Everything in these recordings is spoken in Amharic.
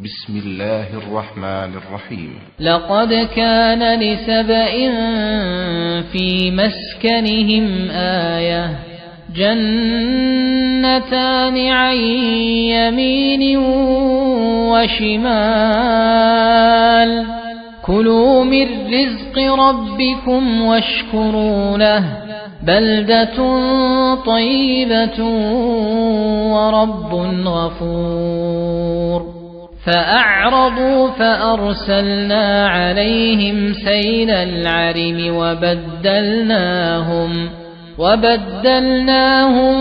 بسم الله الرحمن الرحيم لقد كان لسبإ في مسكنهم آية جنتان عن يمين وشمال كلوا من رزق ربكم واشكروا له بلدة طيبة ورب غفور فأعرضوا فأرسلنا عليهم سيل العرم وبدلناهم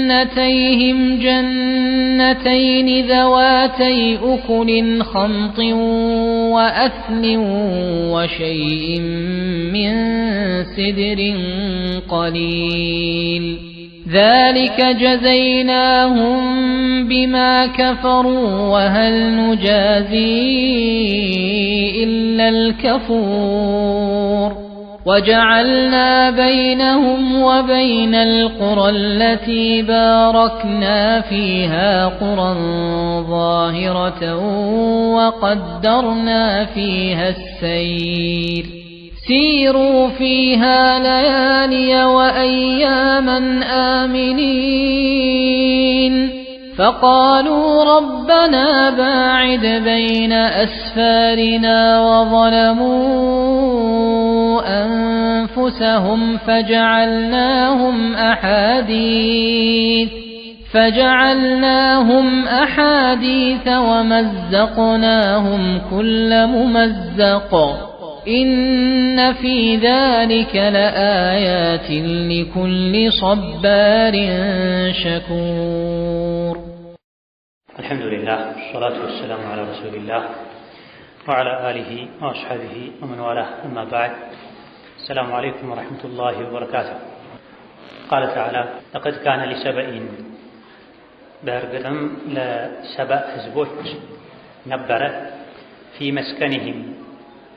بجنتيهم جنتين ذواتي أكل خمط وأثل وشيء من سدر قليل ذلك جزيناهم بما كفروا وهل نجازي إلا الكفور وجعلنا بينهم وبين القرى التي باركنا فيها قرى ظاهرة وقدرنا فيها السير سيروا فيها ليالي وأياما آمنين فقالوا ربنا باعد بين أسفارنا وظلموا أنفسهم فجعلناهم أحاديث ومزقناهم كل ممزق إن في ذلك لآيات لكل صبار شكور. الحمد لله والصلاة والسلام على رسول الله وعلى آله وأصحابه ومن والاه أما بعد السلام عليكم ورحمة الله وبركاته. قال تعالى لقد كان لسبإ بأرقدم لسبأ حزبوች ነበረ في مسكنهم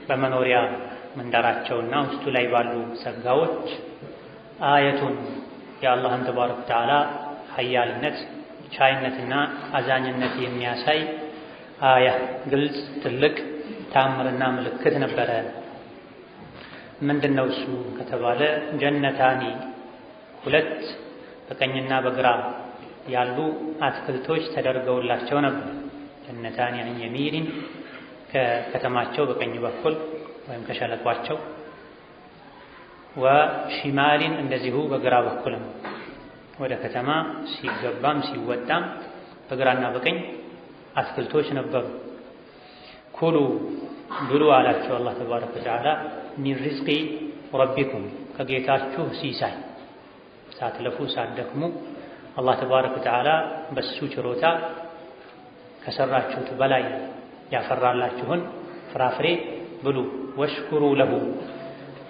በመኖሪያ መንደራቸውና ውስጡ ላይ ባሉ ሰጋዎች አየቱን የአላህን ተባረከ ወተዓላ ኃያልነት ቻይነትና አዛኝነት የሚያሳይ አያ ግልጽ ትልቅ ታምርና ምልክት ነበረ። ምንድነው እሱ ከተባለ ጀነታኒ ሁለት በቀኝና በግራ ያሉ አትክልቶች ተደርገውላቸው ነበር። ጀነታኒ አን የሚን ከከተማቸው በቀኝ በኩል ወይም ከሸለቋቸው ወሽማሊን እንደዚሁ በግራ በኩልም ወደ ከተማ ሲገባም ሲወጣም በግራና በቀኝ አትክልቶች ነበሩ። ኩሉ ብሉ አላቸው አላህ ተባረከ ወተዓላ ሚን ሪዝቂ ረቢኩም ከጌታችሁ ሲሳይ ሳትለፉ ሳትደክሙ አላህ ተባረከ ወተዓላ በሱ ችሮታ ከሰራችሁት በላይ ያፈራላችሁን ፍራፍሬ ብሉ። ወሽኩሩ ለሁ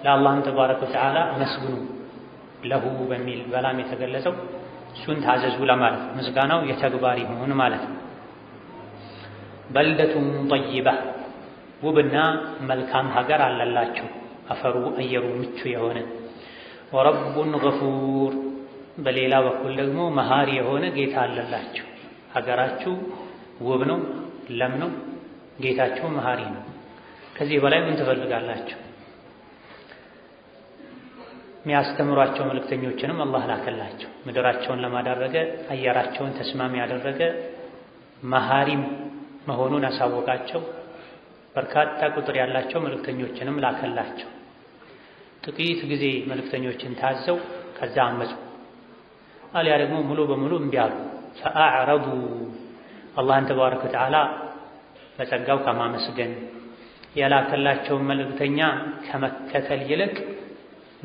ለአላህም ተባረከ ወተዓላ አመስግኑ። ለሁ በሚል በላም የተገለጸው እሱን ታዘዙ ለማለት ምስጋናው የተግባር ይሁን ማለት ነው። በልደቱን ጠይባ ውብና መልካም ሀገር አለላችሁ አፈሩ አየሩ ምቹ የሆነ ወረቡን ገፉር በሌላ በኩል ደግሞ መሃሪ የሆነ ጌታ አለላችሁ። ሀገራችሁ ውብ ነው፣ ለም ነው፣ ጌታችሁ መሃሪ ነው። ከዚህ በላይ ምን ትፈልጋላችሁ? የሚያስተምሯቸው መልእክተኞችንም አላህ ላከላቸው። ምድራቸውን ለማዳረገ አየራቸውን ተስማሚ ያደረገ መሃሪም መሆኑን አሳወቃቸው። በርካታ ቁጥር ያላቸው መልእክተኞችንም ላከላቸው። ጥቂት ጊዜ መልእክተኞችን ታዘው ከዛ አመፁ፣ አልያ ደግሞ ሙሉ በሙሉ እምቢ አሉ። ፈአዕረዱ አላህን ተባረከ ወተዓላ በጸጋው ከማመስገን የላከላቸውን መልእክተኛ ከመከተል ይልቅ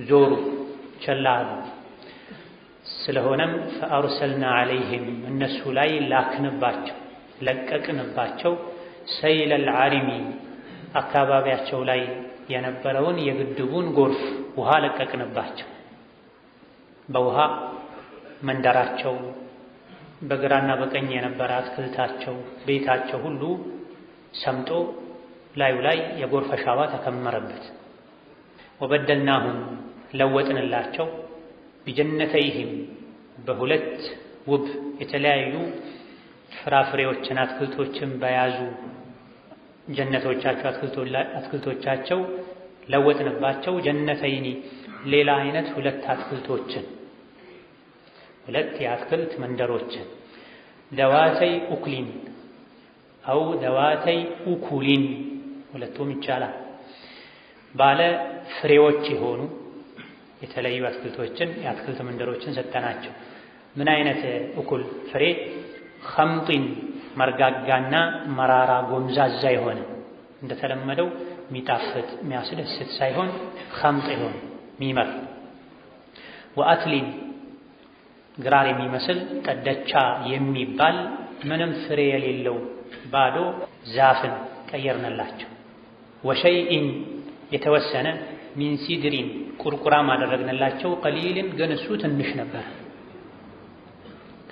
ዞሩ፣ ቸላ አሉ። ስለሆነም ፈአርሰልና ዐለይሂም እነሱ ላይ ላክንባቸው፣ ለቀቅንባቸው ሰይለል ዐሪሚ አካባቢያቸው ላይ የነበረውን የግድቡን ጎርፍ ውሃ ለቀቅንባቸው። በውሃ መንደራቸው በግራና በቀኝ የነበረ አትክልታቸው ቤታቸው ሁሉ ሰምጦ ላዩ ላይ የጎርፍ አሸዋ ተከመረበት። ወበደልናሁም ለወጥንላቸው ቢጀነተይህም በሁለት ውብ የተለያዩ ፍራፍሬዎችን አትክልቶችን በያዙ ጀነቶቻቸው አትክልቶቻቸው ለወጥንባቸው ጀነተይኒ ሌላ አይነት ሁለት አትክልቶችን ሁለት የአትክልት መንደሮችን ዘዋተይ ኡክሊን አው ዘዋተይ ኡኩሊን ሁለቱም ይቻላል። ባለ ፍሬዎች የሆኑ የተለዩ አትክልቶችን የአትክልት መንደሮችን ሰጠናቸው። ምን አይነት እኩል ፍሬ? ኸምጢን መርጋጋና መራራ ጎምዛዛ የሆነ እንደተለመደው የሚጣፍጥ የሚያስደስት ሳይሆን ኸምጥ የሆነ ሚመር። ወአትሊን ግራር የሚመስል ቀደቻ የሚባል ምንም ፍሬ የሌለው ባዶ ዛፍን ቀየርንላቸው። ወሸይኢን የተወሰነ ሚን ሲድሪን ቁርቁራም አደረግንላቸው። ቀሊልን ግን እሱ ትንሽ ነበር።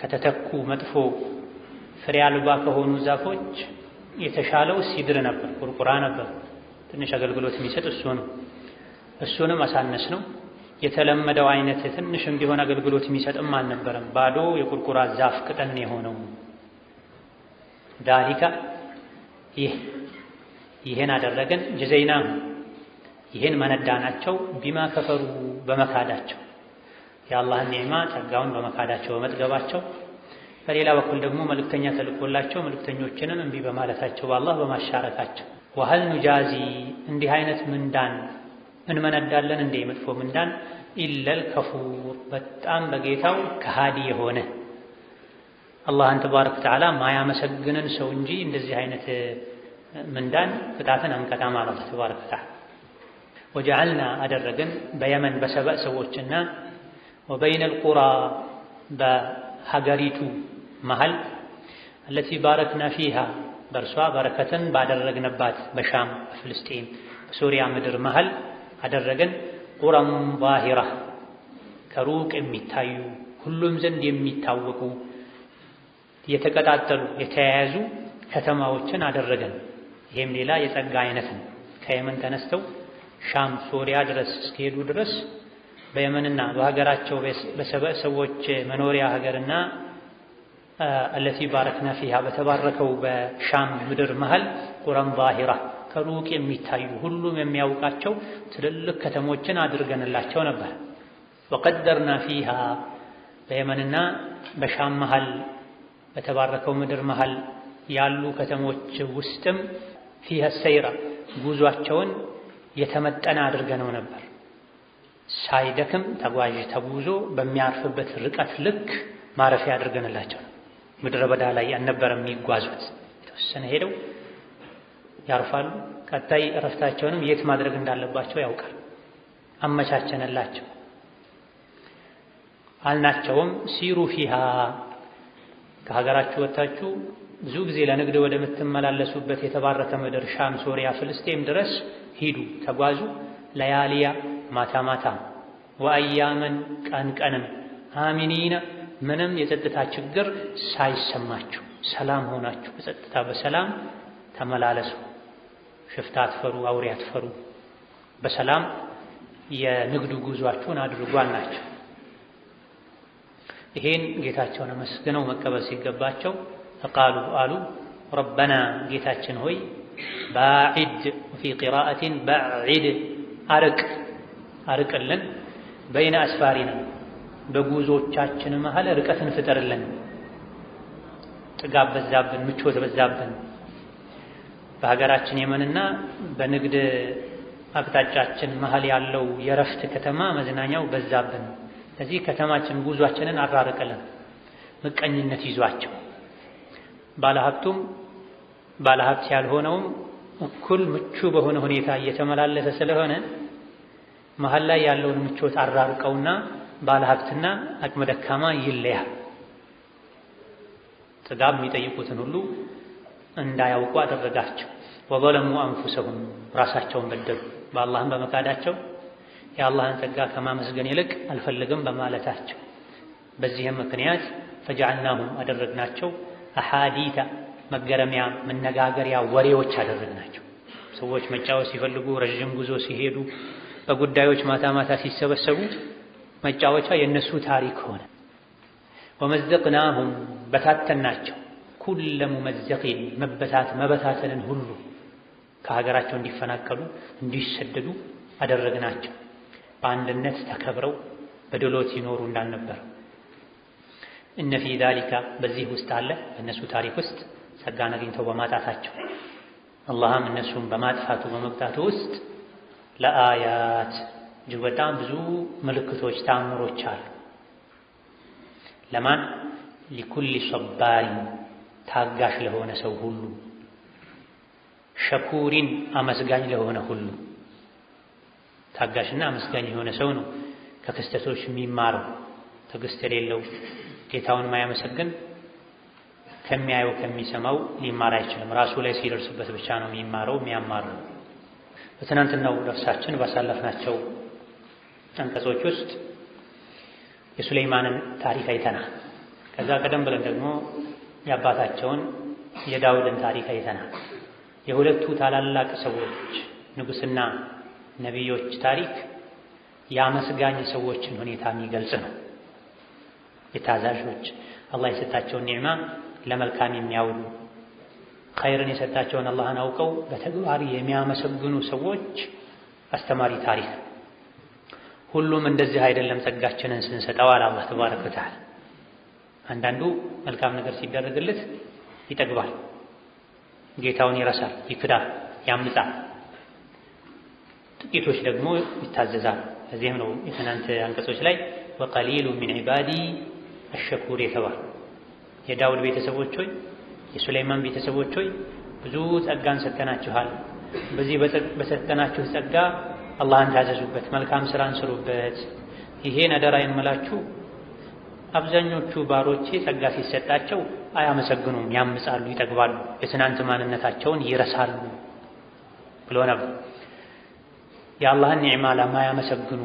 ከተተኩ መጥፎ ፍሬ አልባ ከሆኑ ዛፎች የተሻለው ሲድር ነበር፣ ቁርቁራ ነበር። ትንሽ አገልግሎት የሚሰጥ እሱ ነው። እሱንም አሳነስ ነው። የተለመደው አይነት ትንሽም ቢሆን አገልግሎት የሚሰጥም አልነበረም። ባዶ የቁርቁራ ዛፍ ቅጠል የሆነው ዳሊካ ይህን አደረገን። ጀዘይናሁ ይህን መነዳናቸው ቢማ ከፈሩ በመካዳቸው የአላህን ኒዕማ ጸጋውን በመካዳቸው በመጥገባቸው፣ በሌላ በኩል ደግሞ መልእክተኛ ተልኮላቸው መልእክተኞችንም እምቢ በማለታቸው በአላህ በማሻረካቸው። ወሀል ኑጃዚ እንዲህ አይነት ምንዳን እንመነዳለን እንዴ መጥፎ ምንዳን ኢለል ከፉር በጣም በጌታው ከሃዲ የሆነ አላህን ተባረከ ወተዓላ ማያመሰግንን ሰው እንጂ እንደዚህ አይነት ምንዳን ቅጣትን አንቀጣም አለ አላህ ተባረከ ወተዓላ። ወጀዐልና አደረግን በየመን በሰበእ ሰዎችና ወበይነል ቁራ በሀገሪቱ መሃል አለቲ ባረክና ፊሃ በእርሷ በረከትን ባደረግንባት በሻም በፍልስጤም በሱሪያ ምድር መሃል አደረገን ቁረም ዛሂራ ከሩቅ የሚታዩ ሁሉም ዘንድ የሚታወቁ የተቀጣጠሉ የተያያዙ ከተማዎችን አደረገን። ይህም ሌላ የጸጋ አይነት ነው። ከየመን ተነስተው ሻም ሶሪያ ድረስ እስከሄዱ ድረስ በየመንና በሀገራቸው በሰበእ ሰዎች መኖሪያ ሀገርና አለቲ ባረክና ፊሃ በተባረከው በሻም ምድር መሃል ቁረም ዛሂራ ከሩቅ የሚታዩ ሁሉም የሚያውቃቸው ትልልቅ ከተሞችን አድርገንላቸው ነበር። ወቀደርና ፊሃ በየመንና በሻም መሃል በተባረከው ምድር መሃል ያሉ ከተሞች ውስጥም ፊሃ ሰይራ ጉዟቸውን የተመጠነ አድርገነው ነበር። ሳይደክም ተጓዥ ተጉዞ በሚያርፍበት ርቀት ልክ ማረፊያ አድርገንላቸው ነው። ምድረ በዳ ላይ አልነበረም የሚጓዙት። የተወሰነ ሄደው ያርፋሉ። ቀጣይ እረፍታቸውንም የት ማድረግ እንዳለባቸው ያውቃል። አመቻቸንላቸው አልናቸውም። ሲሩ ፊሃ ከሀገራችሁ ወጥታችሁ ብዙ ጊዜ ለንግድ ወደምትመላለሱበት የተባረከ ምድር ሻም፣ ሶሪያ፣ ፍልስጤም ድረስ ሂዱ፣ ተጓዙ። ለያሊያ ማታ ማታ፣ ወአያመን ቀን ቀንም፣ አሚኒና ምንም የጸጥታ ችግር ሳይሰማችሁ ሰላም ሆናችሁ በጸጥታ በሰላም ተመላለሱ። ሽፍታ አትፈሩ፣ አውሬ አትፈሩ፣ በሰላም የንግዱ ጉዟችሁን አድርጉ አልናቸው። ይሄን ጌታቸውን አመስግነው መቀበል ሲገባቸው ፈቃሉ አሉ ረበና ጌታችን ሆይ ባዒድ ወፊ ቂራአትን ባዒድ አርቅልን በይነ አስፋሪና በጉዞቻችን መሃል ርቀትን ፍጠርልን። ጥጋብ በዛብን፣ ምቾት በዛብን። በሀገራችን የመንና በንግድ አቅጣጫችን መሃል ያለው የረፍት ከተማ መዝናኛው በዛብን። ስለዚህ ከተማችን ጉዟችንን አራርቅልን። ምቀኝነት ይዟቸው ባለሀብቱም ባለሀብት ያልሆነውም እኩል ምቹ በሆነ ሁኔታ እየተመላለሰ ስለሆነ መሃል ላይ ያለውን ምቾት አራርቀውና ባለሀብትና አቅመ ደካማ ይለያል። ጥጋብ የሚጠይቁትን ሁሉ እንዳያውቁ አደረጋቸው። ወዘለሙ አንፉሰሁም ራሳቸውን በደሉ በአላህም በመካዳቸው የአላህን ጸጋ ከማመስገን ይልቅ አልፈልግም በማለታቸው። በዚህም ምክንያት ፈጀዐልናሁም አደረግናቸው አሐዲታ መገረሚያ መነጋገሪያ ወሬዎች አደረግናቸው። ሰዎች መጫወት ሲፈልጉ ረዥም ጉዞ ሲሄዱ በጉዳዮች ማታ ማታ ሲሰበሰቡ መጫወቻ የነሱ ታሪክ ሆነ። ወመዘቅናሁም በታተናቸው ኩለ ሙመዘቂን መበታተንን ሁሉ ከሀገራቸው እንዲፈናቀሉ እንዲሰደዱ አደረግናቸው። በአንድነት ተከብረው በድሎት ይኖሩ እንዳልነበር። እነ ፊ ዛሊካ በዚህ ውስጥ አለ በእነሱ ታሪክ ውስጥ ጸጋን አግኝተው በማጣታቸው አላህም እነሱን በማጥፋቱ በመቅጣቱ ውስጥ ለአያት እጅግ በጣም ብዙ ምልክቶች ተአምሮች አሉ። ለማን? ሊኩሊ ሰባሪን ታጋሽ ለሆነ ሰው ሁሉ፣ ሸኩሪን አመስጋኝ ለሆነ ሁሉ። ታጋሽና አመስጋኝ የሆነ ሰው ነው ከክስተቶች የሚማረው። ትዕግስት የሌለው ጌታውን ማያመሰግን ከሚያየው ከሚሰማው ሊማር አይችልም። ራሱ ላይ ሲደርስበት ብቻ ነው የሚማረው የሚያማረው። በትናንትናው ደርሳችን ባሳለፍናቸው አንቀጾች ውስጥ የሱለይማንን ታሪክ አይተናል። ከዛ ቀደም ብለን ደግሞ የአባታቸውን የዳውድን ታሪክ አይተናል። የሁለቱ ታላላቅ ሰዎች ንጉሥና ነቢዮች ታሪክ የአመስጋኝ ሰዎችን ሁኔታ የሚገልጽ ነው። የታዛዦች አላህ የሰጣቸውን ኒዕማ ለመልካም የሚያውሉ ኸይርን የሰጣቸውን አላህን አውቀው በተግባር የሚያመሰግኑ ሰዎች አስተማሪ ታሪክ። ሁሉም እንደዚህ አይደለም ጸጋችንን ስንሰጠው አለ አላህ ተባረከ ወተዓላ። አንዳንዱ መልካም ነገር ሲደረግለት ይጠግባል፣ ጌታውን ይረሳል፣ ይክዳል፣ ያምጻል። ጥቂቶች ደግሞ ይታዘዛል። እዚህም ነው የትናንት አንቀጾች ላይ ወቀሊሉ ሚን ዒባዲ አሸኩር የተባሉ የዳውድ ቤተሰቦች ሆይ የሱለይማን ቤተሰቦች ሆይ ብዙ ጸጋን ሰጥተናችኋል። በዚህ በሰጠናችሁ ጸጋ አላህን ታዘዙበት፣ መልካም ስራን ስሩበት። ይሄን አደራ የምላችሁ አብዛኞቹ ባሮቼ ጸጋ ሲሰጣቸው አያመሰግኑም፣ ያምጻሉ፣ ይጠግባሉ፣ የትናንት ማንነታቸውን ይረሳሉ ብሎ ነበር። የአላህን ኒዕማ ለማያመሰግኑ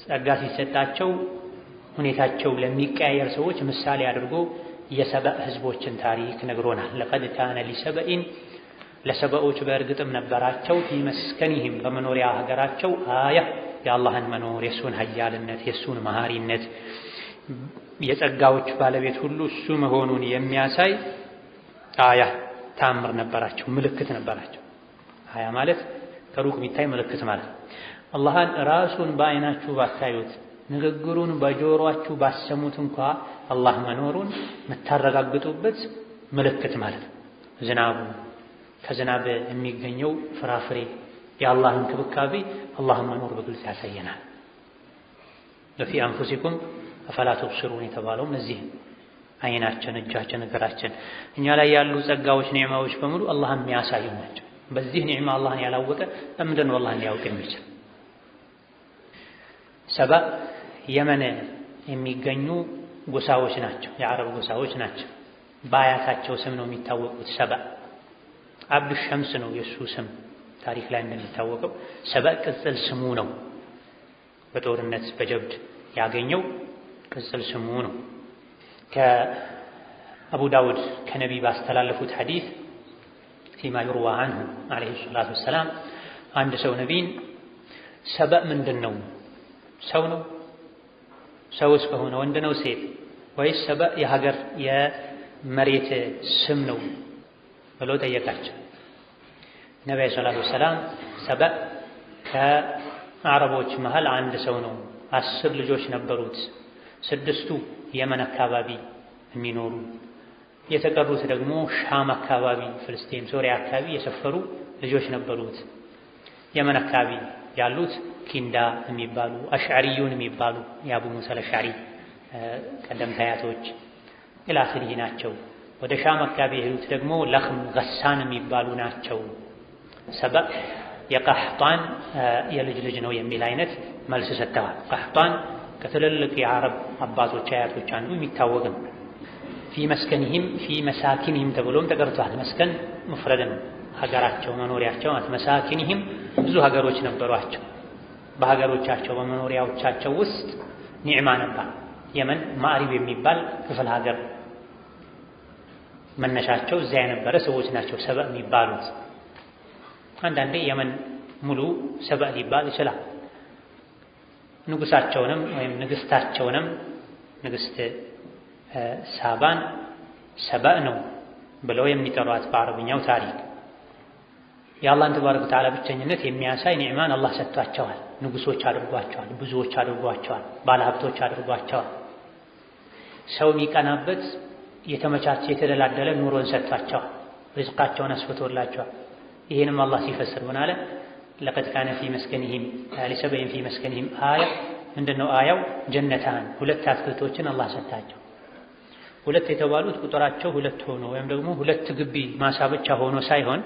ጸጋ ሲሰጣቸው ሁኔታቸው ለሚቀያየር ሰዎች ምሳሌ አድርጎ የሰበእ ህዝቦችን ታሪክ ነግሮናል። ለቀድ ካነ ሊሰበኢን ለሰበኦች በእርግጥም ነበራቸው ፊ መስከኒህም በመኖሪያ ሀገራቸው አያ የአላህን መኖር፣ የእሱን ሀያልነት፣ የእሱን መሃሪነት፣ የጸጋዎች ባለቤት ሁሉ እሱ መሆኑን የሚያሳይ አያ ታምር ነበራቸው፣ ምልክት ነበራቸው። አያ ማለት ከሩቅ የሚታይ ምልክት ማለት ነው። አላህን ራሱን በአይናችሁ ባታዩት ንግግሩን በጆሮአችሁ ባሰሙት እንኳ አላህ መኖሩን የምታረጋግጡበት ምልክት ማለት ነው። ዝናቡ፣ ከዝናብ የሚገኘው ፍራፍሬ፣ የአላህ እንክብካቤ አላህን መኖር በግልጽ ያሳየናል። ወፊ አንፉሲኩም አፈላ ትብሲሩን የተባለውም እዚህ አይናችን፣ እጃችን፣ እግራችን እኛ ላይ ያሉ ጸጋዎች፣ ኒዕማዎች በሙሉ አላህን የሚያሳዩ ናቸው። በዚህ ኒዕማ አላህን ያላወቀ ለምንድን ነው አላህን ሊያውቅ የሚችል? ሰባ የመን የሚገኙ ጎሳዎች ናቸው፣ የአረብ ጎሳዎች ናቸው። በአያታቸው ስም ነው የሚታወቁት። ሰባ አብዱ ሸምስ ነው የእሱ ስም። ታሪክ ላይ እንደሚታወቀው ሰባ ቅጽል ስሙ ነው። በጦርነት በጀብድ ያገኘው ቅጽል ስሙ ነው። ከአቡ ዳውድ ከነቢ ባስተላለፉት ሐዲስ ፊማ ዩርዋ አንሁ ዓለይሂ ሰላቱ ወሰላም አንድ ሰው ነቢን ሰበእ ምንድን ነው? ሰው ነው? ሰውስ ከሆነ ወንድ ነው ሴት? ወይስ ሰበእ የሀገር የመሬት ስም ነው ብሎ ጠየቃቸው። ነቢ ሰላቱ ወሰላም ሰበእ ከአረቦች መሃል አንድ ሰው ነው። 10 ልጆች ነበሩት። 6ቱ የመን አካባቢ የሚኖሩ፣ የተቀሩት ደግሞ ሻም አካባቢ፣ ፍልስጤም፣ ሶሪያ አካባቢ የሰፈሩ ልጆች ነበሩት። የመን አካባቢ ያሉት ኪንዳ የሚባሉ አሽዓሪዩን የሚባሉ የአቡ ሙሳ አልአሽዓሪ ቀደምት አያቶች ኢላኺሪህ ናቸው። ወደ ሻም አካባቢ የሄዱት ደግሞ ለኽም ገሳን የሚባሉ ናቸው። ሰበእ የቀህጣን የልጅ ልጅ ነው የሚል አይነት መልስ ሰጥተዋል። ቀህጣን ከትልልቅ የአረብ አባቶች አያቶች አንዱ የሚታወቅ ነው። ፊ መስከኒህም ፊ መሳኪኒህም ተብሎም ተቀርቷል። መስከን ሙፍረድ ነው፣ ሀገራቸው፣ መኖሪያቸው ማለት። መሳኪኒህም ብዙ ሀገሮች ነበሯቸው። በሀገሮቻቸው በመኖሪያዎቻቸው ውስጥ ኒዕማ ነበር። የመን ማዕሪብ የሚባል ክፍለ ሀገር መነሻቸው እዚያ የነበረ ሰዎች ናቸው ሰበእ የሚባሉት። አንዳንዴ የመን ሙሉ ሰበእ ሊባል ይችላል። ንጉሳቸውንም ወይም ንግስታቸውንም ንግስት ሳባን ሰበእ ነው ብለው የሚጠሯት በአረብኛው ታሪክ የአላህን ተባረከ ወተዓላ ብቸኝነት የሚያሳይ ኒዕማን አላህ ሰጥቷቸዋል። ንጉሶች አድርጓቸዋል፣ ብዙዎች አድርጓቸዋል፣ ባለሀብቶች አድርጓቸዋል። ሰው የሚቀናበት የተመቻቸ የተደላደለ ኑሮን ሰጥቷቸዋል፣ ሪዝቃቸውን አስፍቶላቸዋል። ይህንም አላህ ሲፈስር ምን አለ? ለቀድ ካነ ፊ መስከኒሂም ሊሰበይን ፊ መስከኒሂም አያ። ምንድነው አያው? ጀነታን ሁለት አትክልቶችን አላህ ሰጣቸው። ሁለት የተባሉት ቁጥራቸው ሁለት ሆኖ ወይም ደግሞ ሁለት ግቢ ማሳ ብቻ ሆኖ ሳይሆን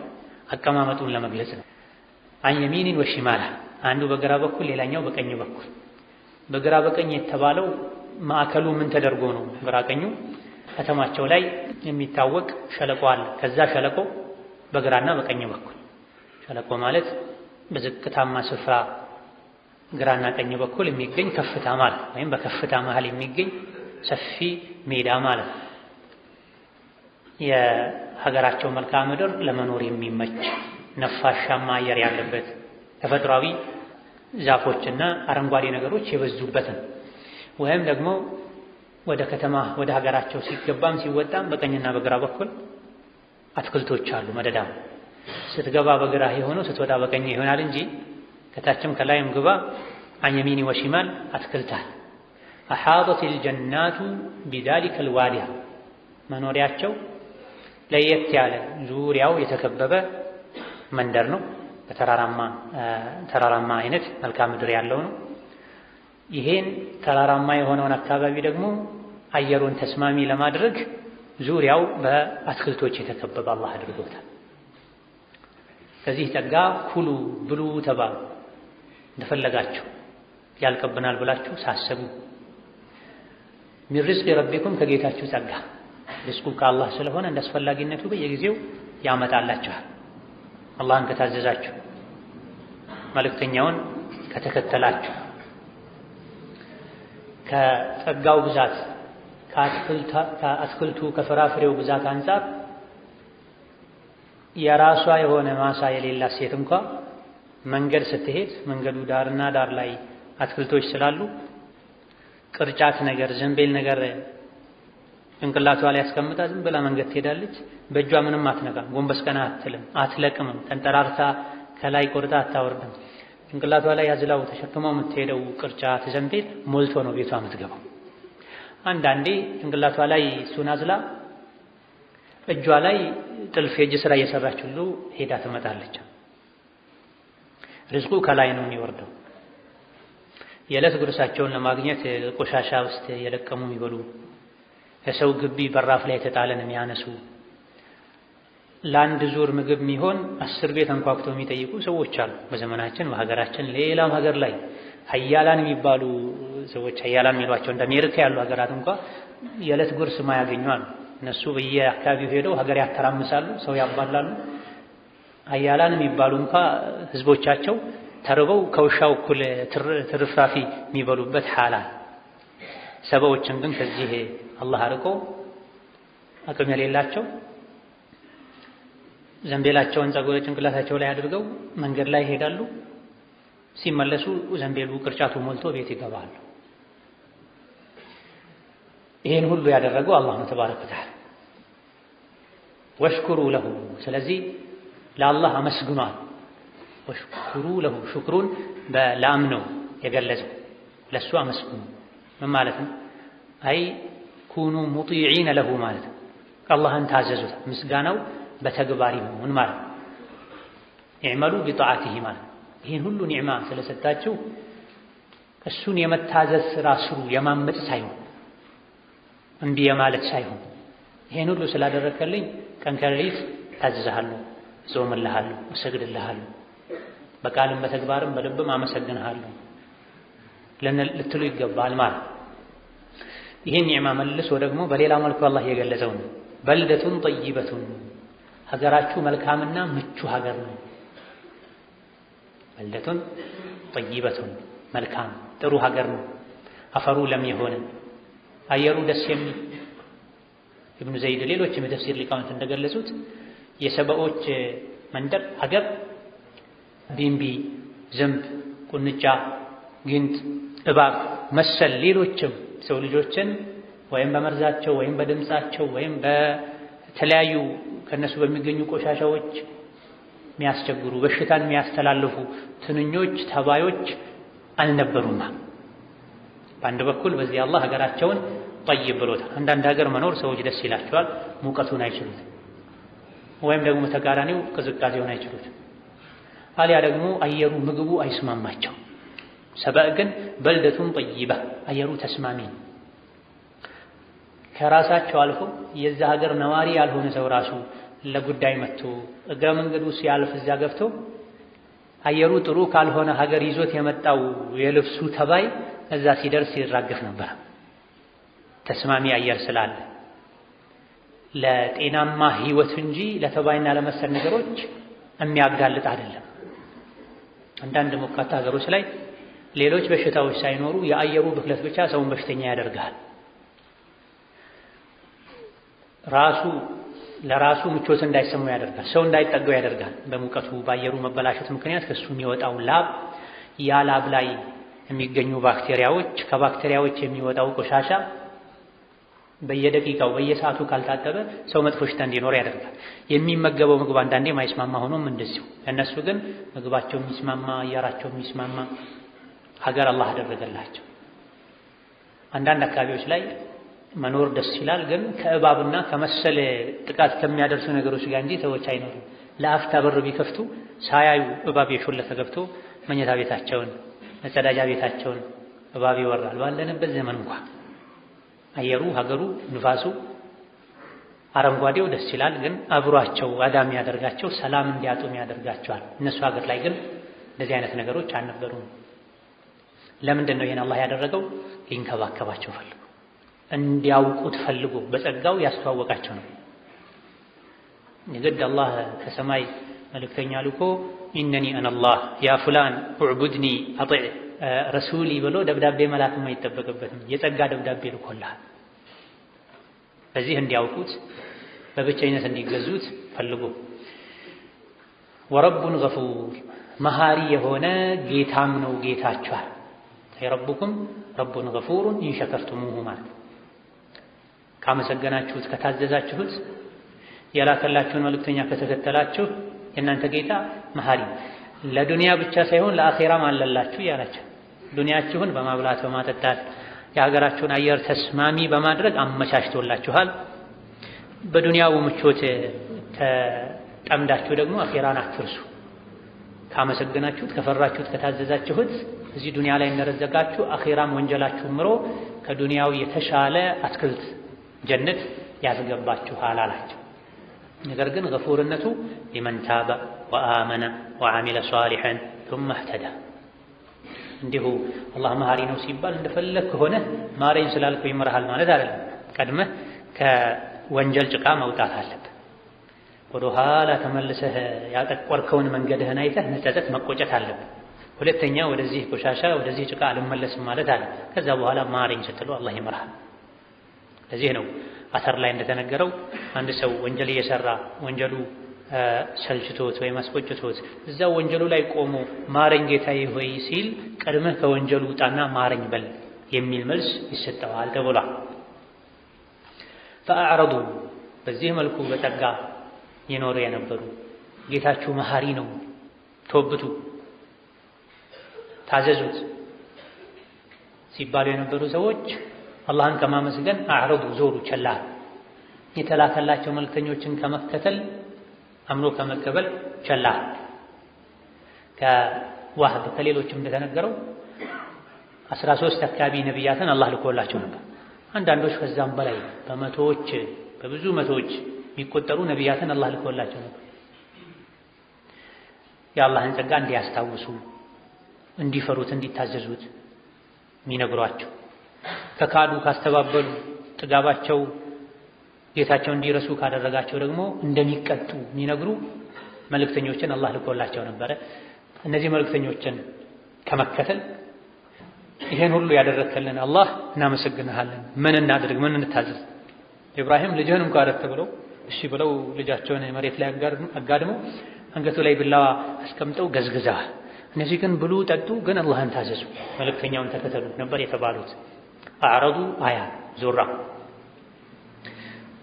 አቀማመጡን ለመግለጽ ነው። አን የሚኒን ወሽማላ፣ አንዱ በግራ በኩል ሌላኛው በቀኝ በኩል። በግራ በቀኝ የተባለው ማዕከሉ ምን ተደርጎ ነው? ግራ ቀኙ ከተማቸው ላይ የሚታወቅ ሸለቆ አለ። ከዛ ሸለቆ በግራና በቀኝ በኩል ሸለቆ ማለት በዝቅታማ ስፍራ ግራና ቀኝ በኩል የሚገኝ ከፍታ ማለት ወይም በከፍታ መሃል የሚገኝ ሰፊ ሜዳ ማለት ነው። የሀገራቸው መልክዓ ምድር ለመኖር የሚመች ነፋሻማ አየር ያለበት ተፈጥሯዊ ዛፎችና አረንጓዴ ነገሮች የበዙበትን ወይም ደግሞ ወደ ከተማ ወደ ሀገራቸው ሲገባም ሲወጣም በቀኝና በግራ በኩል አትክልቶች አሉ። መደዳ ስትገባ በግራ የሆነው ስትወጣ በቀኝ ይሆናል እንጂ ከታችም ከላይም ግባ አን የሚኒ ወሽማል አትክልታል። አሓጠቲል ጀናቱ ቢዛሊከ አልዋዲያ፣ መኖሪያቸው ለየት ያለ ዙሪያው የተከበበ መንደር ነው። በተራራማ አይነት መልክዓ ምድር ያለው ነው። ይሄን ተራራማ የሆነውን አካባቢ ደግሞ አየሩን ተስማሚ ለማድረግ ዙሪያው በአትክልቶች የተከበበ አላህ አድርጎታል። ከዚህ ጸጋ ኩሉ ብሉ ተባሉ። እንደፈለጋችሁ ያልቅብናል ብላችሁ ሳሰቡ ሚን ሪዝቂ ረቢኩም፣ ከጌታችሁ ጸጋ ሪዝቁ ከአላህ ስለሆነ እንዳስፈላጊነቱ በየጊዜው ያመጣላችኋል። አላህን ከታዘዛችሁ መልእክተኛውን ከተከተላችሁ ከጸጋው ብዛት ከአትክልቱ ከፍራፍሬው ብዛት አንጻር የራሷ የሆነ ማሳ የሌላት ሴት እንኳ መንገድ ስትሄድ መንገዱ ዳርና ዳር ላይ አትክልቶች ስላሉ ቅርጫት ነገር ዘንቤል ነገር ጭንቅላቷ ላይ ያስቀምጣ ዝም ብላ መንገድ ትሄዳለች። በእጇ ምንም አትነካም፣ ጎንበስ ቀና አትልም፣ አትለቅምም፣ ተንጠራርታ ከላይ ቆርጣ አታወርድም። ጭንቅላቷ ላይ ያዝላው ተሸክመው የምትሄደው ቅርጫት ዘንቤል ሞልቶ ነው ቤቷ የምትገባው። አንዳንዴ ጭንቅላቷ ላይ እሱን አዝላ እጇ ላይ ጥልፍ የእጅ ስራ እየሰራች ሁሉ ሄዳ ትመጣለች። ሪዝቁ ከላይ ነው የሚወርደው። የዕለት ጉርሳቸውን ለማግኘት ቆሻሻ ውስጥ የለቀሙ የሚበሉ፣ የሰው ግቢ በራፍ ላይ የተጣለን የሚያነሱ፣ ለአንድ ዙር ምግብ የሚሆን 10 ቤት አንኳኩተው የሚጠይቁ ሰዎች አሉ በዘመናችን በሀገራችን። ሌላም ሀገር ላይ ሀያላን የሚባሉ ሰዎች ሀያላን የሚሏቸው እንደ አሜሪካ ያሉ ሀገራት እንኳ የዕለት ጉርስ ማያገኙ አሉ። እነሱ በየአካባቢው ሄደው ሀገር ያተራምሳሉ፣ ሰው ያባላሉ። ሀያላን የሚባሉ እንኳ ህዝቦቻቸው ተርበው ከውሻው እኩል ትርፍራፊ የሚበሉበት ሐላል። ሰባዎችን ግን ከዚህ አላህ አርቆ አቅም የሌላቸው ዘንቤላቸውን ጸጉረ ጭንቅላታቸው ላይ አድርገው መንገድ ላይ ይሄዳሉ። ሲመለሱ ዘንቤሉ ቅርጫቱ ሞልቶ ቤት ይገባሉ። ይሄን ሁሉ ያደረገው አላህ ነው ተባረከ ወተዓላ። ወሽኩሩ ለሁ፣ ስለዚህ ለአላህ አመስግኗል። ወሽኩሩ ለሁ፣ ሽክሩን በላም ነው የገለጸው። ለሱ አመስግኑ ምን ማለት ነው? አይ ኩኑ ሙጢዒነ ለሁ ማለት ነው። አላህን ታዘዙት፣ ምስጋናው በተግባር ይሁን ማለት ነው። ኢዕመሉ ቢጣዓቲሂ ማለት ነው። ይህን ሁሉ ኒዕማ ስለሰጣችሁ እሱን የመታዘዝ ስራ ስሩ፣ የማመጽ ሳይሆን እምቢ የማለት ሳይሆን። ይሄን ሁሉ ስላደረከልኝ ቀን ከሌሊት ታዝዝሃለሁ፣ እጾምልሃለሁ፣ እሰግድልሃለሁ፣ በቃልም በተግባርም በልብም አመሰግንሃለሁ ልትሉ ይገባል ማለት። ይህን ኒዕማ መልሶ ደግሞ በሌላ መልኩ አላህ የገለጸው ነው። በልደቱን ጠይበቱን፣ ሀገራችሁ መልካምና ምቹ ሀገር ነው። በልደቱን ጠይበቱን፣ መልካም ጥሩ ሀገር ነው። አፈሩ ለም የሆነ አየሩ ደስ የሚል። ኢብኑ ዘይድ ሌሎችም የተፍሲር ሊቃውንት እንደገለጹት የሰባዎች መንደር ሀገር ቢንቢ፣ ዝንብ፣ ቁንጫ፣ ጊንጥ፣ እባብ መሰል ሌሎችም ሰው ልጆችን ወይም በመርዛቸው ወይም በድምፃቸው ወይም የተለያዩ ከነሱ በሚገኙ ቆሻሻዎች የሚያስቸግሩ በሽታን የሚያስተላልፉ ትንኞች ተባዮች አልነበሩም። በአንድ በኩል በዚህ አላህ ሀገራቸውን ጠይብ ብሎታል። አንዳንድ ሀገር መኖር ሰዎች ደስ ይላቸዋል፣ ሙቀቱን አይችሉትም፣ ወይም ደግሞ ተቃራኒው ቅዝቃዜውን አይችሉትም። አሊያ ደግሞ አየሩ ምግቡ አይስማማቸው። ሰበእ ግን በልደቱን ጠይባ አየሩ ተስማሚ ነው። ከራሳቸው አልፎ የዛ ሀገር ነዋሪ ያልሆነ ሰው ራሱ ለጉዳይ መጥቶ እግረ መንገዱ ሲያልፍ እዛ ገብቶ አየሩ ጥሩ ካልሆነ ሀገር ይዞት የመጣው የልብሱ ተባይ እዛ ሲደርስ ይራገፍ ነበር። ተስማሚ አየር ስላለ ለጤናማ ህይወት እንጂ ለተባይና ለመሰል ነገሮች የሚያጋልጥ አይደለም። አንዳንድ ሞቃታ ሀገሮች ላይ ሌሎች በሽታዎች ሳይኖሩ የአየሩ ብክለት ብቻ ሰውን በሽተኛ ያደርጋል። ለራሱ ምቾት እንዳይሰማው ያደርጋል። ሰው እንዳይጠጋው ያደርጋል። በሙቀቱ በአየሩ መበላሸት ምክንያት ከሱ የሚወጣው ላብ፣ ያ ላብ ላይ የሚገኙ ባክቴሪያዎች፣ ከባክቴሪያዎች የሚወጣው ቆሻሻ በየደቂቃው በየሰዓቱ ካልታጠበ ሰው መጥፎ ሽታ እንዲኖር ያደርጋል። የሚመገበው ምግብ አንዳንዴ ማይስማማ ሆኖም እንደዚሁ። እነሱ ግን ምግባቸው የሚስማማ አየራቸው የሚስማማ ሀገር አላህ አደረገላቸው። አንዳንድ አካባቢዎች ላይ መኖር ደስ ይላል፣ ግን ከእባብና ከመሰለ ጥቃት ከሚያደርሱ ነገሮች ጋር እንጂ ሰዎች አይኖሩም። ለአፍታ በር ቢከፍቱ ሳያዩ እባብ የሾለከ ገብቶ መኝታ ቤታቸውን፣ መጸዳጃ ቤታቸውን እባብ ይወራል። ባለንበት ዘመን እንኳን አየሩ፣ ሀገሩ፣ ንፋሱ፣ አረንጓዴው ደስ ይላል፣ ግን አብሯቸው አዳም ያደርጋቸው ሰላም እንዲያጡም ያደርጋቸዋል። እነሱ ሀገር ላይ ግን እንደዚህ አይነት ነገሮች አልነበሩም። ለምንድን ነው ይሄን አላህ ያደረገው? ሊንከባከባቸው ፈልጎ እንዲያውቁት ፈልጎ በጸጋው ያስተዋወቃቸው ነው። የግድ አላህ ከሰማይ መልእክተኛ ልኮ ኢነኒ አነላህ ያ ፉላን ኡዕቡድኒ አጢዕ ረሱሊ ብሎ ደብዳቤ መላክም አይጠበቅበትም። የጸጋ ደብዳቤ ልኮልሃል። በዚህ እንዲያውቁት በብቸኝነት እንዲገዙት ፈልጎ ወረቡን ገፉር መሃሪ የሆነ ጌታም ነው ጌታችኋል። ረቡኩም ረቡን ገፉሩን ኢንሸከርቱሙሁ ማለት ካመሰገናችሁት ከታዘዛችሁት የላከላችሁን መልእክተኛ ከተከተላችሁ የእናንተ ጌታ መሃሪ ለዱንያ ብቻ ሳይሆን ለአኼራም አለላችሁ ያላችሁ። ዱንያችሁን በማብላት በማጠጣት የሀገራችሁን አየር ተስማሚ በማድረግ አመቻችቶላችኋል። በዱንያው ምቾት ተጠምዳችሁ ደግሞ አኼራን አትርሱ። ካመሰገናችሁት ከፈራችሁት ከታዘዛችሁት እዚህ ዱንያ ላይ እንደረዘቃችሁ አኼራም ወንጀላችሁ ምሮ ከዱንያው የተሻለ አትክልት ጀነት ያስገባችኋል አላቸው። ነገር ግን ገፉርነቱ ሊመን ታበ ወአመነ ወዐሚለ ሷሊሐን ثم اهتدى። እንዲሁ አላህ መሃሪ ነው ሲባል እንደፈለግ ከሆነ ማረኝ ስላልኩ ይምርሃል ማለት አይደለም። ቀድመህ ከወንጀል ጭቃ መውጣት አለብህ። ወደ ኋላ ተመልሰህ ያጠቆርከውን መንገድህን አይተህ መጸጸት መቆጨት አለብህ። ሁለተኛ ወደዚህ ቆሻሻ ወደዚህ ጭቃ አልመለስም ማለት አለ። ከዛ በኋላ ማረኝ ስትለው አላህ ይምርሃል። ለዚህ ነው አተር ላይ እንደተነገረው አንድ ሰው ወንጀል እየሰራ ወንጀሉ ሰልችቶት ወይም አስቆጭቶት እዛው ወንጀሉ ላይ ቆሞ ማረኝ ጌታዬ ሆይ ሲል ቀድመህ ከወንጀሉ ውጣና ማረኝ በል የሚል መልስ ይሰጠዋል ተብሏል። ፈአዕረዱ በዚህ መልኩ በጠጋ ይኖሩ የነበሩ ጌታችሁ መሃሪ ነው ተወብቱ ታዘዙት ሲባሉ የነበሩ ሰዎች አላህን ከማመስገን አዕረዱ ዞሩ ቸላ። የተላከላቸው መልእክተኞችን ከመከተል አምኖ ከመቀበል ቸላ። ከዋህብ ከሌሎችም እንደተነገረው 13 አካባቢ ነቢያትን አላህ ልኮላቸው ነበር። አንዳንዶች ከዛም በላይ በመቶዎች በብዙ መቶዎች የሚቆጠሩ ነቢያትን አላህ ልኮላቸው ነበር። የአላህን ጸጋ እንዲያስታውሱ እንዲፈሩት እንዲታዘዙት የሚነግሯቸው ከካዱ ካስተባበሉ ጥጋባቸው ጌታቸው እንዲረሱ ካደረጋቸው ደግሞ እንደሚቀጡ የሚነግሩ መልእክተኞችን አላህ ልኮላቸው ነበረ። እነዚህ መልእክተኞችን ከመከተል ይሄን ሁሉ ያደረከልን አላህ እናመሰግንሃለን፣ ምን እናድርግ ምን እንታዘዝ? ኢብራሂም ልጅህን እንኳን አረተ ብለው እሺ ብለው ልጃቸውን መሬት ላይ አጋድመው አንገቱ ላይ ቢላዋ አስቀምጠው ገዝግዘዋል። እነዚህ ግን ብሉ ጠጡ፣ ግን አላህን ታዘዙ፣ መልእክተኛውን ተከተሉ ነበር የተባሉት። አዕረዱ አያ ዞራ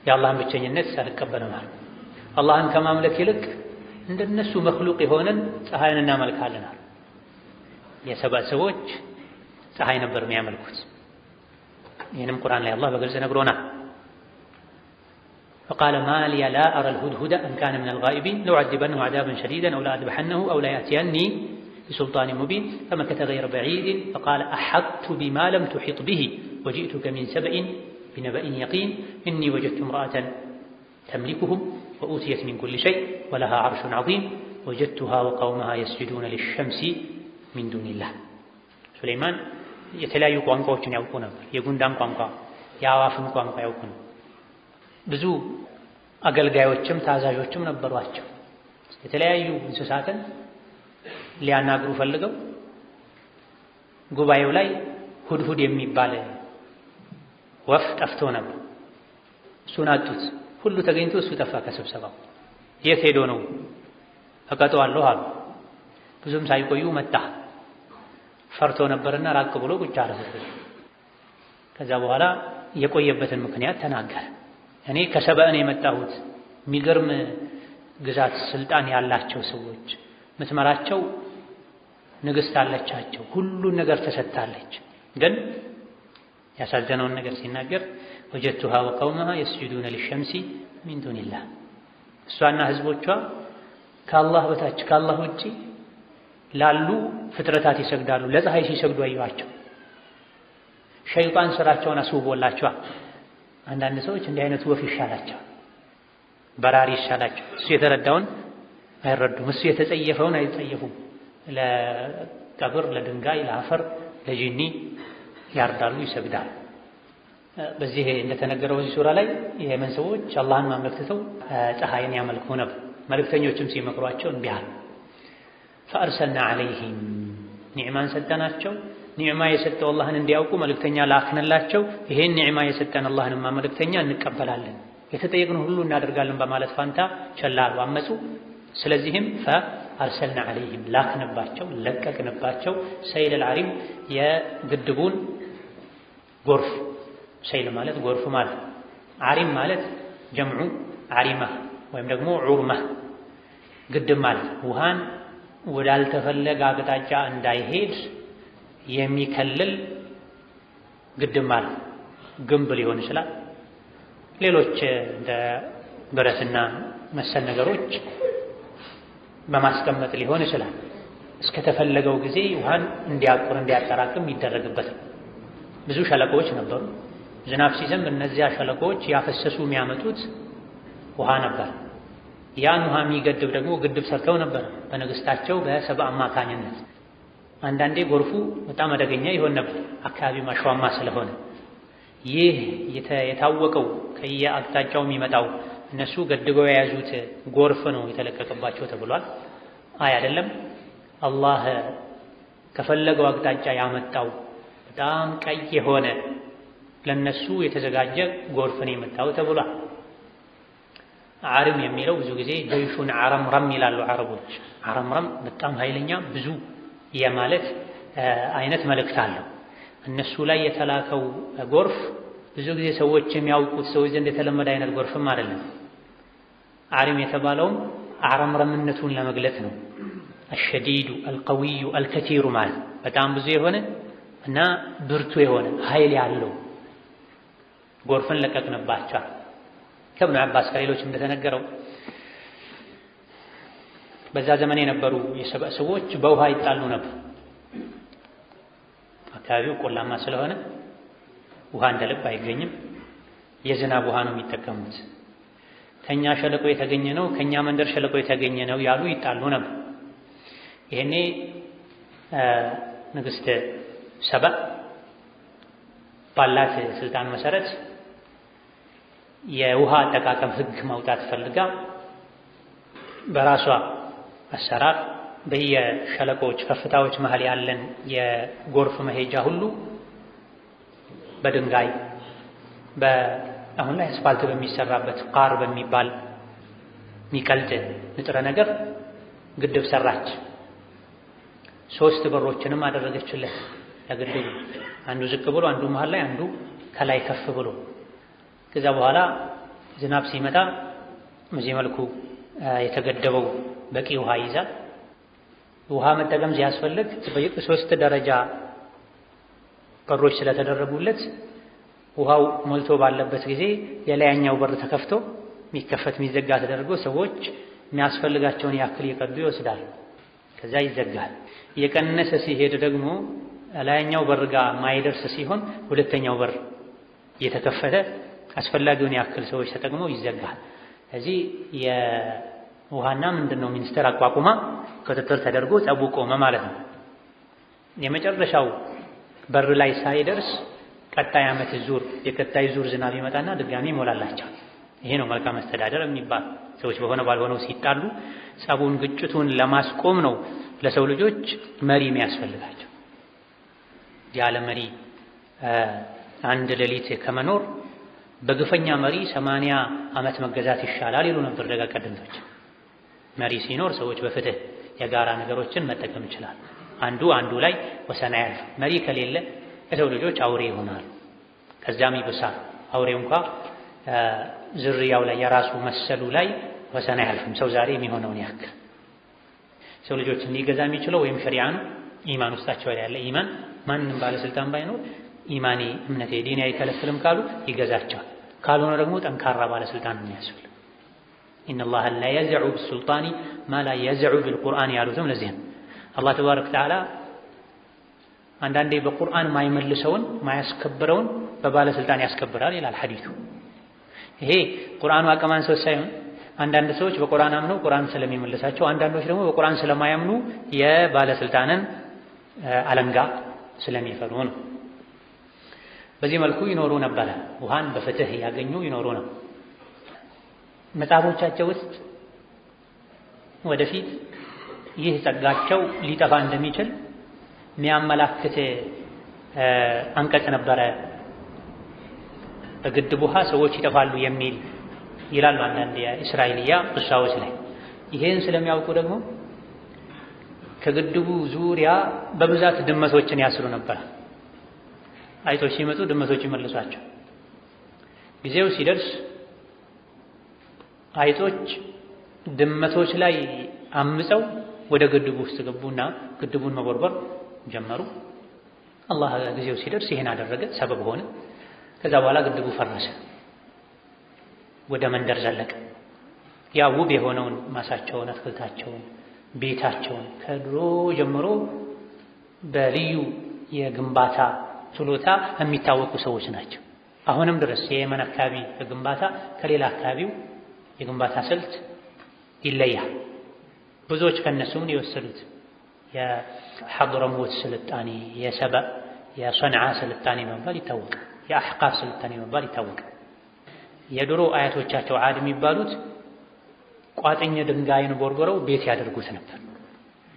የአላህን ብቸኝነት ሳልቀበል ማለት አላህን ከማምለክ ይልቅ እንደነሱ መክሉቅ የሆነን ፀሐይን እናመልካለን። የሰባ ሰዎች ፀሐይ ነበር የሚያመልኩት። ይህንም ቁርአን ላይ አላህ በግልጽ ነግሮናል። فقال ما لي لا أرى الهدهد أم كان من الغائبين لأعذبنه عذابا شديدا أو لأذبحنه أو ليأتيني بسلطان مبين فمكث غير بعيد فقال أحطت بما لم تحط به وجئتك من سبأ بنبأ يقين إني وجدت امرأة تملكهم وأوتيت من كل شيء ولها عرش عظيم وجدتها وقومها يسجدون للشمس من دون الله سليمان የተለያዩ ቋንቋዎችን ያውቁ ነበር። የጉንዳን ቋንቋ፣ የአዋፍን ቋንቋ ያውቁ ነበር። ብዙ አገልጋዮችም ታዛዦችም ነበሯቸው። የተለያዩ እንስሳትን ሊያናግሩ ፈልገው ጉባኤው ላይ ሁድሁድ የሚባል ወፍ ጠፍቶ ነበር። እሱን አጡት። ሁሉ ተገኝቶ እሱ ጠፋ ከስብሰባው። የት ሄዶ ነው? እቀጠዋለሁ አሉ። ብዙም ሳይቆዩ መጣ። ፈርቶ ነበርና ራቅ ብሎ ቁጭ አለ። ከዛ በኋላ የቆየበትን ምክንያት ተናገረ። እኔ ከሰበእን የመጣሁት የሚገርም ግዛት ስልጣን ያላቸው ሰዎች፣ ምትመራቸው ንግስት አለቻቸው፣ ሁሉን ነገር ተሰጥታለች። ግን ያሳዘነውን ነገር ሲናገር ወጀቱሃ ወቀውመሃ የስጁዱነ ሊሸምሲ ሚን ዱኒላህ፣ እሷና ህዝቦቿ ከአላህ በታች ከአላህ ውጪ ላሉ ፍጥረታት ይሰግዳሉ። ለፀሐይ ሲሰግዱ አየኋቸው። ሸይጣን ስራቸውን አስውቦላቸዋል። አንዳንድ ሰዎች እንዲህ አይነቱ ወፍ ይሻላቸዋል፣ በራሪ ይሻላቸው። እሱ የተረዳውን አይረዱም፣ እሱ የተጸየፈውን አይጸየፉም። ለቀብር፣ ለድንጋይ፣ ለአፈር፣ ለጂኒ ያርዳሉ፣ ይሰግዳሉ። በዚህ እንደተነገረው በዚህ ሱራ ላይ የየመን ሰዎች አላህን ማምለክ ትተው ፀሐይን ያመልኩ ነበር። መልእክተኞችም ሲመክሯቸው እምቢ አሉ። ፈአርሰልና ዐለይሂም ኒዕማን ሰጠናቸው። ኒዕማ የሰጠው አላህን እንዲያውቁ መልእክተኛ ላክንላቸው። ይሄን ኒዕማ የሰጠን አላህንማ መልእክተኛ እንቀበላለን፣ የተጠየቅነው ሁሉ እናደርጋለን በማለት ፋንታ ቸል አሉ፣ አመፁ። ስለዚህም ፈአርሰልና ዐለይሂም ላክንባቸው፣ ለቀቅንባቸው። ሰይለል ዐሪም የግድቡን ጎርፍ፣ ሰይል ማለት ጎርፍ ማለት፣ ዐሪም ማለት ጀምዑ ዐሪማ ወይም ደግሞ ዑርማ ግድብ ማለት ውሃን ወዳልተፈለገ አቅጣጫ እንዳይሄድ የሚከልል ግድብ ማለት። ግንብ ሊሆን ይችላል፣ ሌሎች እንደ ብረትና መሰል ነገሮች በማስቀመጥ ሊሆን ይችላል። እስከተፈለገው ጊዜ ውሃን እንዲያቁር እንዲያጠራቅም ይደረግበት። ብዙ ሸለቆዎች ነበሩ። ዝናብ ሲዘንብ እነዚያ ሸለቆዎች ያፈሰሱ የሚያመጡት ውሃ ነበር። ያን ውሃ የሚገድብ ደግሞ ግድብ ሰርተው ነበር በንግስታቸው በሰባ አማካኝነት። አንዳንዴ ጎርፉ በጣም አደገኛ ይሆን ነበር፣ አካባቢው አሸዋማ ስለሆነ። ይህ የታወቀው ከየአቅጣጫው የሚመጣው እነሱ ገድበው የያዙት ጎርፍ ነው የተለቀቀባቸው ተብሏል። አይ አይደለም፣ አላህ ከፈለገው አቅጣጫ ያመጣው በጣም ቀይ የሆነ ለነሱ የተዘጋጀ ጎርፍ ነው የመጣው ተብሏል። ዐሪም የሚለው ብዙ ጊዜ ጀይሹን ዐረምረም ይላሉ አረቦች። ዐረምረም በጣም ኃይለኛ ብዙ የማለት አይነት መልእክት አለው። እነሱ ላይ የተላከው ጎርፍ ብዙ ጊዜ ሰዎች የሚያውቁት ሰዎች ዘንድ የተለመደ አይነት ጎርፍም አይደለም። ዐሪም የተባለውም ዐረምረምነቱን ለመግለጽ ነው። አሸዲዱ አልቀዊዩ አልከቲሩ ማለት በጣም ብዙ የሆነ እና ብርቱ የሆነ ኃይል ያለው ጎርፍን ለቀቅንባቸው። ከኢብኑ አባስ ከሌሎች እንደተነገረው በዛ ዘመን የነበሩ የሰብእ ሰዎች በውሃ ይጣሉ ነበር። አካባቢው ቆላማ ስለሆነ ውሃ እንደ ልብ አይገኝም። የዝናብ ውሃ ነው የሚጠቀሙት። ከኛ ሸለቆ የተገኘ ነው፣ ከኛ መንደር ሸለቆ የተገኘ ነው ያሉ ይጣሉ ነበር። ይሄኔ ንግስት ሰባ ባላት ስልጣን መሰረት የውሃ አጠቃቀም ህግ ማውጣት ፈልጋ በራሷ አሰራር በየሸለቆች ከፍታዎች መሃል ያለን የጎርፍ መሄጃ ሁሉ በድንጋይ አሁን ላይ አስፋልት በሚሰራበት ቃር በሚባል የሚቀልጥ ንጥረ ነገር ግድብ ሰራች። 3 በሮችንም አደረገችለት ለግድቡ፣ አንዱ ዝቅ ብሎ፣ አንዱ መሃል ላይ፣ አንዱ ከላይ ከፍ ብሎ። ከዛ በኋላ ዝናብ ሲመጣ በዚህ መልኩ የተገደበው በቂ ውሃ ይይዛል። ውሃ መጠቀም ሲያስፈልግ በ3 ደረጃ በሮች ስለተደረጉለት ውሃው ሞልቶ ባለበት ጊዜ የላይኛው በር ተከፍቶ የሚከፈት የሚዘጋ ተደርጎ ሰዎች የሚያስፈልጋቸውን ያክል ይቀዱ ይወስዳል። ከዛ ይዘጋል። የቀነሰ ሲሄድ ደግሞ ላይኛው በር ጋር ማይደርስ ሲሆን ሁለተኛው በር እየተከፈተ አስፈላጊውን ያክል ሰዎች ተጠቅመው ይዘጋል። እዚህ የውሃና ምንድነው ሚኒስቴር አቋቁማ ክትትል ተደርጎ ጸቡ ቆመ ማለት ነው። የመጨረሻው በር ላይ ሳይደርስ ቀጣይ ዓመት የቀጣይ ዙር ዝናብ ይመጣና ድጋሚ ይሞላላቸው። ይሄ ነው መልካም አስተዳደር የሚባል። ሰዎች በሆነ ባልሆነው ሲጣሉ ጸቡን ግጭቱን ለማስቆም ነው ለሰው ልጆች መሪ የሚያስፈልጋቸው። ያለ መሪ አንድ ሌሊት ከመኖር በግፈኛ መሪ 80 ዓመት መገዛት ይሻላል ይሉ ነበር ደጋ ቀደምቶች። መሪ ሲኖር ሰዎች በፍትህ የጋራ ነገሮችን መጠቀም ይችላል። አንዱ ላይ ወሰን አያልፍ። መሪ ከሌለ የሰው ልጆች አውሬ ይሆናሉ። ከዛም ይብሳል። አውሬው እንኳ ዝርያው ላይ የራሱ መሰሉ ላይ ወሰን አያልፍም። ሰው ዛሬ የሚሆነውን ያክል ሰው ልጆችን ሊገዛ የሚችለው ወይም ሸሪዓ ነው። ኢማን ውስጣቸው ላይ ያለ ኢማን ማንም ባለስልጣን ባይኖር ኢማኔ እምነቴ ዲኔ አይከለክልም ካሉ ይገዛቸዋል። ካልሆነ ደግሞ ጠንካራ ባለስልጣን ነው የሚያስፈልግ። ኢነላህ ላ የዝዑ ቢሱልጣኒ ማ ላ የዝዑ ቢልቁርአን ያሉትም ለዚህ ነው። አላህ ተባረከ ወተዓላ አንዳንዴ በቁርአን ማይመልሰውን ማያስከብረውን በባለስልጣን ያስከብራል ይላል ሐዲሱ። ይሄ ቁርአኑ አቀማን ሰው ሳይሆን አንዳንድ ሰዎች በቁርአን አምነው ቁርአን ስለሚመልሳቸው፣ አንዳንዶች ደግሞ በቁርአን ስለማያምኑ የባለስልጣንን አለንጋ ስለሚፈሩ ነው። በዚህ መልኩ ይኖሩ ነበረ። ውሃን በፍትህ ያገኙ ይኖሩ ነው። መጽሐፎቻቸው ውስጥ ወደፊት ይህ ጸጋቸው ሊጠፋ እንደሚችል የሚያመላክት አንቀጽ ነበረ። በግድብ ውሃ ሰዎች ይጠፋሉ የሚል ይላሉ አንዳንድ የእስራኤልያ ቅሳዎች ላይ። ይሄን ስለሚያውቁ ደግሞ ከግድቡ ዙሪያ በብዛት ድመቶችን ያስሩ ነበር። አይጦች ሲመጡ ድመቶች ይመልሷቸው። ጊዜው ሲደርስ አይጦች ድመቶች ላይ አምፀው ወደ ግድቡ ውስጥ ገቡና ግድቡን መቦርቦር ጀመሩ። አላህ ጊዜው ሲደርስ ይሄን አደረገ፣ ሰበብ ሆነ። ከዛ በኋላ ግድቡ ፈረሰ፣ ወደ መንደር ዘለቀ። ያ ውብ የሆነውን ማሳቸውን፣ አትክልታቸውን፣ ቤታቸውን ከድሮ ጀምሮ በልዩ የግንባታ ችሎታ የሚታወቁ ሰዎች ናቸው። አሁንም ድረስ የየመን አካባቢ ግንባታ ከሌላ አካባቢው የግንባታ ስልት ይለያል። ብዙዎች ከነሱም የወሰዱት የሐድረሞት ስልጣኔ፣ የሰበእ የሰንዓ ስልጣኔ መባል ይታወቃል። የአሕቃፍ ስልጣኔ መባል ይታወቃል። የድሮ አያቶቻቸው ዓድ የሚባሉት ቋጥኝ ድንጋይን ቦርቦረው ቤት ያደርጉት ነበር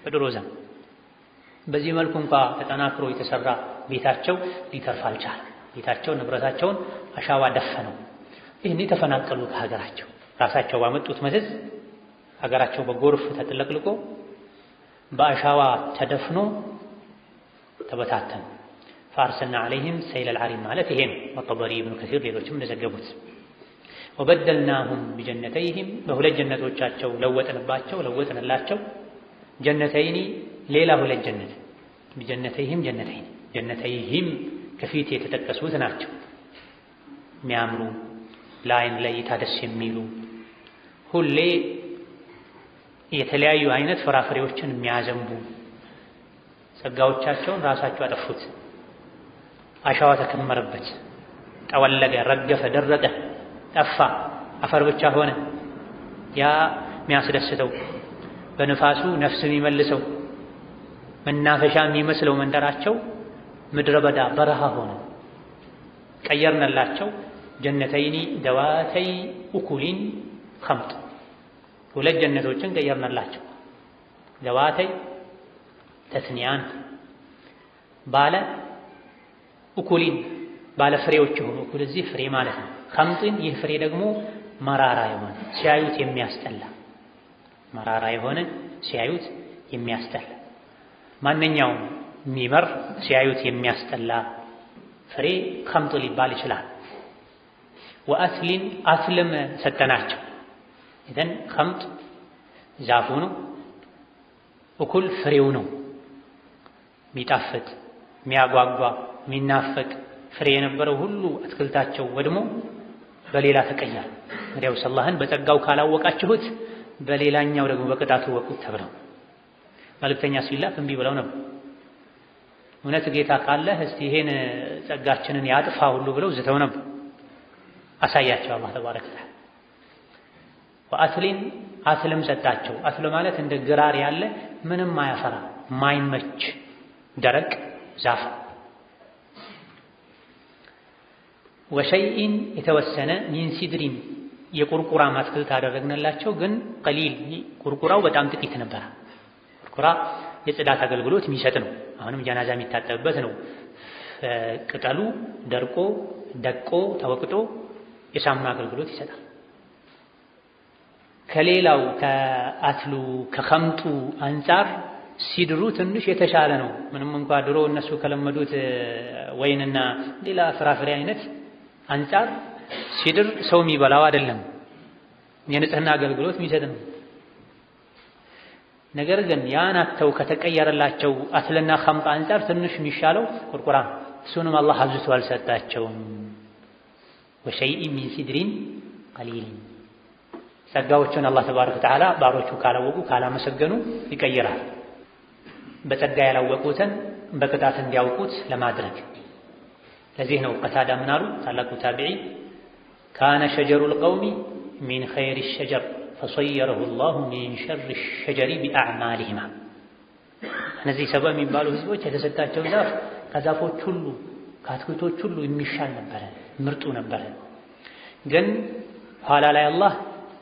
በድሮ ዘመን። በዚህ መልኩ እንኳ ተጠናክሮ የተሰራ ቤታቸው ሊተርፍ አልቻለም። ቤታቸው ንብረታቸውን አሻዋ ደፈነው። ይህን ተፈናቀሉ ከሀገራቸው ራሳቸው ባመጡት መዘዝ ሀገራቸው በጎርፍ ተጥለቅልቆ በአሻዋ ተደፍኖ ተበታተኑ። ፈአርሰልና ዐለይሂም ሰይለል ዐሪም ማለት ይሄ ነው። ወጠበሪ ኢብኑ ከሲር ሌሎችም እንደዘገቡት ወበደልናሁም ቢጀነተይሂም በሁለት ጀነቶቻቸው ለወጥንላቸው ጀነተይኒ ሌላ ሁለት ጀነት ቢጀነተይሂም ጀነተይኒ ጀነተይሂም ከፊት የተጠቀሱት ናቸው። የሚያምሩ ለዓይን ለእይታ ደስ የሚሉ ሁሌ የተለያዩ አይነት ፍራፍሬዎችን የሚያዘንቡ ጸጋዎቻቸውን ራሳቸው አጠፉት። አሻዋ ተከመረበት፣ ጠወለገ፣ ረገፈ፣ ደረቀ፣ ጠፋ፣ አፈር ብቻ ሆነ። ያ የሚያስደስተው በንፋሱ ነፍስ የሚመልሰው መናፈሻ የሚመስለው መንደራቸው ምድረ በዳ በረሃ ሆነ። ቀየርንላቸው። ጀነተይኒ ደዋተይ ኡኩሊን ኸምጥ ሁለት ጀነቶችን ቀየርንላቸው። ደዋተይ ተስኒያን ባለ ኡኩሊን ባለ ፍሬዎች የሆኑ እኩል እዚህ ፍሬ ማለት ነው። ኸምጥን ይህ ፍሬ ደግሞ መራራ የሆነ ሲያዩት የሚያስጠላ መራራ የሆነ ሲያዩት የሚያስጠላ ማንኛውም የሚመር ሲያዩት የሚያስጠላ ፍሬ ኸምጥ ሊባል ይችላል። ወአስሊን አስልም ሰጠናቸው። ኢዘን ኸምጥ ዛፉ ነው፣ እኩል ፍሬው ነው። ሚጣፍጥ ሚያጓጓ ሚናፈቅ ፍሬ የነበረው ሁሉ አትክልታቸው ወድሞ በሌላ ተቀየረ። እንግዲያውስ አላህን በጸጋው ካላወቃችሁት በሌላኛው ደግሞ በቅጣቱ ወቁት ተብለው መልእክተኛ ሲላክ እምቢ ብለው ነበር። እውነት ጌታ ካለህ እስቲ ይሄን ጸጋችንን ያጥፋ ሁሉ ብለው ዝተው ነበር። አሳያቸው አላህ ተባረከ ወተዓላ። ወአስሊን አስልም ሰጣቸው። አስል ማለት እንደ ግራር ያለ ምንም ማያፈራ ማይመች ደረቅ ዛፍ። ወሸይኢን የተወሰነ ሚን ሲድሪን የቁርቁራ አትክልት አደረግንላቸው። ግን ቀሊል ቁርቁራው በጣም ጥቂት ነበር። ቁርቁራ የጽዳት አገልግሎት የሚሰጥ ነው። አሁንም ጀናዛ የሚታጠብበት ነው። ቅጠሉ ደርቆ ደቆ ተወቅጦ የሳሙና አገልግሎት ይሰጣል። ከሌላው ከአስሉ ከኸምጡ አንጻር ሲድሩ ትንሽ የተሻለ ነው። ምንም እንኳ ድሮ እነሱ ከለመዱት ወይንና ሌላ ፍራፍሬ አይነት አንጻር ሲድር ሰው የሚበላው አይደለም፣ የንጽህና አገልግሎት የሚሰጥ ነው። ነገር ግን ያን አተው ከተቀየረላቸው አስልና ኸምጥ አንጻር ትንሽ የሚሻለው ቁርቁራ፣ እሱንም አላህ አብዝቶ አልሰጣቸውም። ወሸይኢን ሚን ሲድሪን ቀሊል ጸጋዎቹን አላህ ተባረከ ወተዓላ ባሮቹ ካላወቁ ካላመሰገኑ ይቀይራል። በጸጋ ያላወቁትን በቅጣት እንዲያውቁት ለማድረግ። ለዚህ ነው ቀታዳ ምን አሉ ታላቁ ታቢዒ ካነ ሸጀሩል ቀውሚ ሚን ኸይሪ ሸጀር ፈሰየረሁ ላሁ ሚን ሸሪ ሸጀሪ ቢአዕማሊሂማ። እነዚህ ሰባ የሚባሉ ህዝቦች የተሰጣቸው ዛፍ ከዛፎች ሁሉ ከአትክልቶች ሁሉ የሚሻል ነበረ፣ ምርጡ ነበረ። ግን ኋላ ላይ አላህ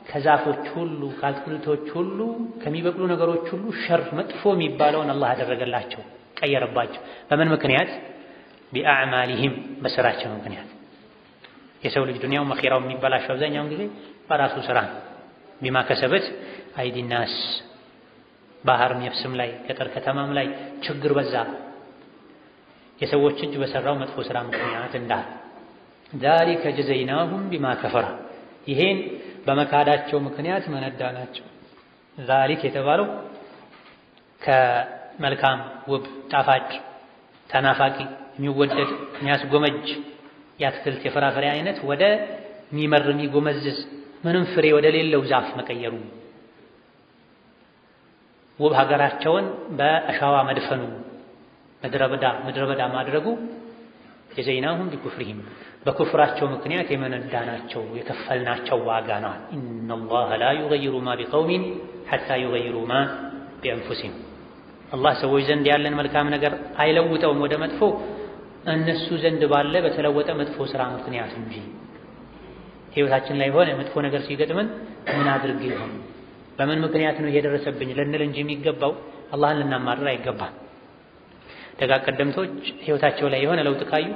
ከዛፎች ሁሉ ከአትክልቶች ሁሉ ከሚበቅሉ ነገሮች ሁሉ ሸር መጥፎ የሚባለውን አላህ አደረገላቸው፣ ቀየረባቸው። በምን ምክንያት? ቢአዕማሊሂም በስራቸው ምክንያት። የሰው ልጅ ዱንያው መኺራው የሚበላሸው አብዛኛውን ጊዜ በራሱ ስራ ቢማ ከሰበት አይዲናስ። ባህርም የብስም ላይ ገጠር ከተማም ላይ ችግር በዛ የሰዎች እጅ በሰራው መጥፎ ስራ ምክንያት እንዳል ዛሊከ ጀዘይናሁም ቢማ ከፈራ ይሄን በመካዳቸው ምክንያት መነዳናቸው። ዛሊክ የተባለው ከመልካም ውብ ጣፋጭ ተናፋቂ የሚወደድ የሚያስጎመጅ የአትክልት የፍራፍሬ አይነት ወደ የሚመር የሚጎመዝዝ ምንም ፍሬ ወደ ሌለው ዛፍ መቀየሩ፣ ውብ ሀገራቸውን በአሸዋ መድፈኑ፣ ምድረ በዳ ማድረጉ ጀዘይናሁም ቢኩፍሪሂም በኩፍራቸው ምክንያት የመነዳናቸው የከፈልናቸው ዋጋ ነው። ኢነላህ ላ ዩገይሩ ማ ቢቀውሚን ሐታ ዩገይሩ ማ ቢአንፉሲሂም። አላህ ሰዎች ዘንድ ያለን መልካም ነገር አይለውጠውም ወደ መጥፎ እነሱ ዘንድ ባለ በተለወጠ መጥፎ ስራ ምክንያት እንጂ። ህይወታችን ላይ ሆነ መጥፎ ነገር ሲገጥመን ምን አድርግ ይሆን በምን ምክንያት ነው የደረሰብኝ ልንል እንጂ የሚገባው አላህን ልናማርር አይገባም። ደጋ ቀደምቶች ህይወታቸው ላይ የሆነ ለውጥ ካዩ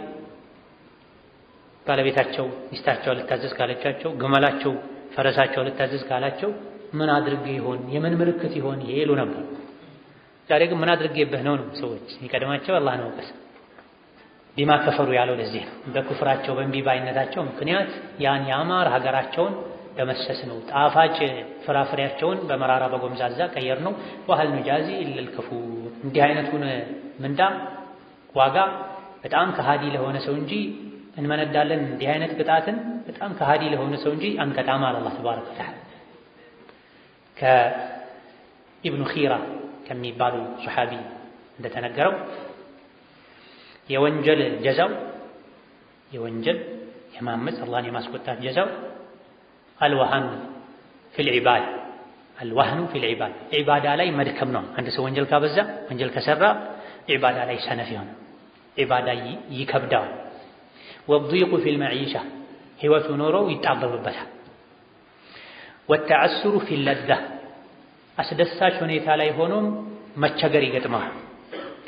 ባለቤታቸው ሚስታቸው ልታዘዝ ካለቻቸው፣ ግመላቸው ፈረሳቸው ልታዘዝ ካላቸው ምን አድርግ ይሆን የምን ምልክት ይሆን ይሉ ነበር። ዛሬ ግን ምን አድርጌብህ ነው ሰዎች ይቀድማቸው አላህን ወቀስ ቢማ ከፈሩ ያለው ለዚህ ነው። በኩፍራቸው በእምቢባይነታቸው ምክንያት ያን ያማር ሀገራቸውን ደመሰስ ነው። ጣፋጭ ፍራፍሬያቸውን በመራራ በጎምዛዛ ቀየር ነው። ወሀል ኑጃዚ ኢለል ከፉር። እንዲህ አይነቱን ምንዳ ዋጋ በጣም ከሃዲ ለሆነ ሰው እንጂ እንመነዳለን። እንዲህ አይነት ቅጣትን በጣም ከሃዲ ለሆነ ሰው እንጂ አንቀጣም አለ አላህ ተባረከ ወተዓላ። ከኢብኑ ኺራ ከሚባሉ ሱሐቢ እንደተነገረው የወንጀል ጀዛው የወንጀል የማመፅ አላህን የማስቆጣት ጀዛው አልወሃኑ ፊል ዒባዳ አልወህኑ ፊል ዒባዳ ዒባዳ ላይ መድከም ነው። አንድ ሰው ወንጀል ካበዛ ወንጀል ከሰራ ዒባዳ ላይ ሰነፍ ይሆን፣ ዒባዳ ይከብዳል። ወዲቁ ፊል መዒሻ ህይወቱ ኖሮ ይጣበብበታል። ወተዓስሩ ፊል ለዛ አስደሳች ሁኔታ ላይ ሆኖም መቸገር ይገጥመዋል።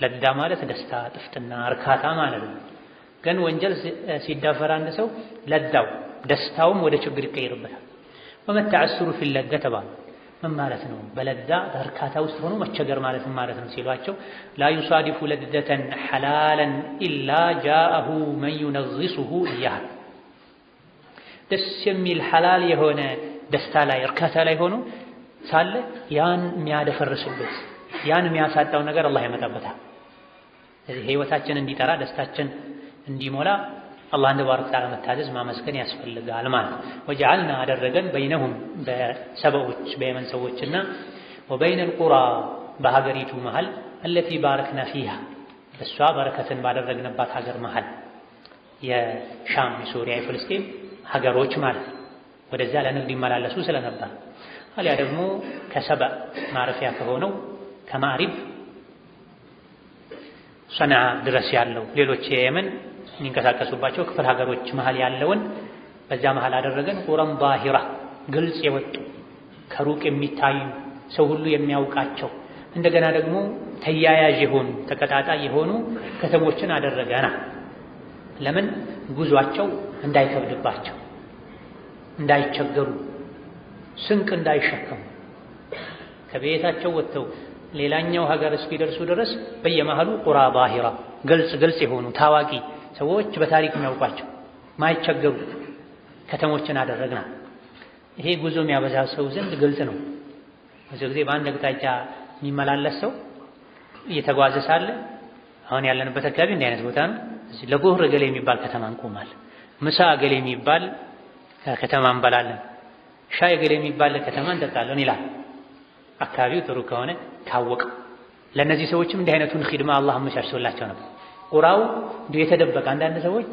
ለዛ ማለት ደስታ፣ ጥፍጥና፣ እርካታ ማለት ነው። ግን ወንጀል ሲዳፈር አንድ ሰው ለዛው ደስታውም ወደ ችግር ይቀይርበታል። ወመተዓስሩ ፊል ለዛ ተባለ ምን ማለት ነው? በለዛ በእርካታ ውስጥ ሆኖ መቸገር ማለት ማለት ነው ሲሏቸው ላ ዩሳዲፉ ለዘተን ሐላለን ኢላ ጃአሁ መን ዩነግሱሁ እያህ ደስ የሚል ሐላል የሆነ ደስታ ላይ እርካታ ላይ ሆኖ ሳለ ያን የሚያደፈርስበት ያን የሚያሳጣው ነገር አላህ ያመጣበታል። ስለዚህ ህይወታችን እንዲጠራ ደስታችን እንዲሞላ አላህን ተባረከ ወተዓላ መታዘዝ ማመስገን ያስፈልጋል ማለት ነው። ወጀዐልና አደረገን በይነሁም በሰበዎች በየመን ሰዎችና ወበይነል ቁራ በሀገሪቱ መሃል አለቲ ባረክና ፊሃ እሷ በረከትን ባደረግንባት ሀገር መሃል የሻም የሱሪያ የፍልስጤም ሀገሮች ማለት ነው። ወደዚያ ለንግድ ይመላለሱ ስለነበር አሊያ ደግሞ ከሰበእ ማረፊያ ከሆነው ከማዕሪብ ሰንዓ ድረስ ያለው ሌሎች የየመን የሚንቀሳቀሱባቸው ክፍል ሀገሮች መሃል ያለውን በዛ መሃል አደረገን። ቁረን ዛሂራ ግልጽ የወጡ ከሩቅ የሚታዩ ሰው ሁሉ የሚያውቃቸው እንደገና ደግሞ ተያያዥ የሆኑ ተቀጣጣይ የሆኑ ከተሞችን አደረገና ለምን ጉዟቸው እንዳይከብድባቸው እንዳይቸገሩ ስንቅ እንዳይሸከሙ ከቤታቸው ወጥተው ሌላኛው ሀገር እስኪደርሱ ድረስ በየመሃሉ ቁራ ዛሂራ ግልጽ የሆኑ ታዋቂ ሰዎች በታሪክ የሚያውቋቸው ማይቸገሩ ከተሞችን አደረግና ይሄ ጉዞ የሚያበዛ ሰው ዘንድ ግልጽ ነው። ብዙ ጊዜ በአንድ አቅጣጫ የሚመላለስ ሰው እየተጓዘ ሳለ አሁን ያለንበት አካባቢ እንዲህ አይነት ቦታ ነው። እዚህ ለጎህር ገሌ የሚባል ከተማ እንቆማለን። ምሳ ገሌ የሚባል ከተማ እንበላለን። ሻይ ገሌ የሚባል ከተማ እንጠጣለን ይላል። አካባቢው ጥሩ ከሆነ ካወቀ ለእነዚህ ሰዎችም እንዲህ አይነቱን ኺድማ አላህ አመቻችቶላቸው ነበር። ቁራው እንዲሁ የተደበቀ አንዳንድ ሰዎች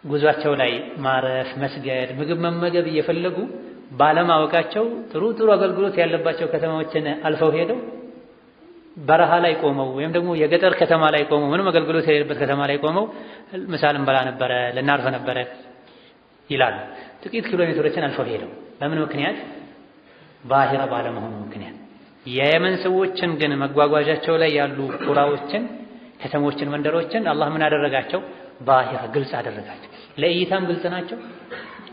ጉዟቸው ላይ ማረፍ፣ መስገድ፣ ምግብ መመገብ እየፈለጉ ባለማወቃቸው ጥሩ አገልግሎት ያለባቸው ከተማዎችን አልፈው ሄደው በረሃ ላይ ቆመው ወይም ደግሞ የገጠር ከተማ ላይ ቆመው ምንም አገልግሎት የሌለበት ከተማ ላይ ቆመው ምሳል እንበላ ነበረ ልናርፍ ነበረ ይላሉ። ጥቂት ኪሎ ሜትሮችን አልፈው ሄደው በምን ምክንያት? ዛሂራ ባለመሆኑ ምክንያት። የየመን ሰዎችን ግን መጓጓዣቸው ላይ ያሉ ቁራዎችን፣ ከተሞችን፣ መንደሮችን አላህ ምን አደረጋቸው? ዛሂራ ግልጽ አደረጋቸው። ለእይታም ግልጽ ናቸው፣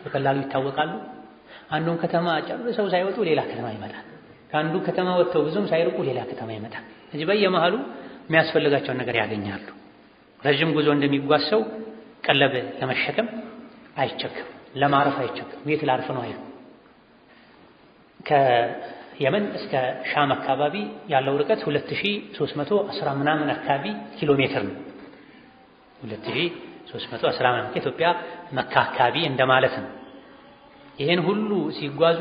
በቀላሉ ይታወቃሉ። አንዱን ከተማ ጨርሰው ሳይወጡ ሌላ ከተማ ይመጣል። ከአንዱ ከተማ ወጥተው ብዙም ሳይርቁ ሌላ ከተማ ይመጣል። እዚህ በየመሃሉ የሚያስፈልጋቸውን ነገር ያገኛሉ። ረጅም ጉዞ እንደሚጓዝ ሰው ቀለብ ለመሸከም አይቸገርም፣ ለማረፍ አይቸገርም። የት ላርፍ ነው አይሉ። ከየመን እስከ ሻም አካባቢ ያለው ርቀት 2310 ምናምን አካባቢ ኪሎ ሜትር ነው። 2310 ምናምን ከኢትዮጵያ መካ አካባቢ እንደማለት ነው። ይሄን ሁሉ ሲጓዙ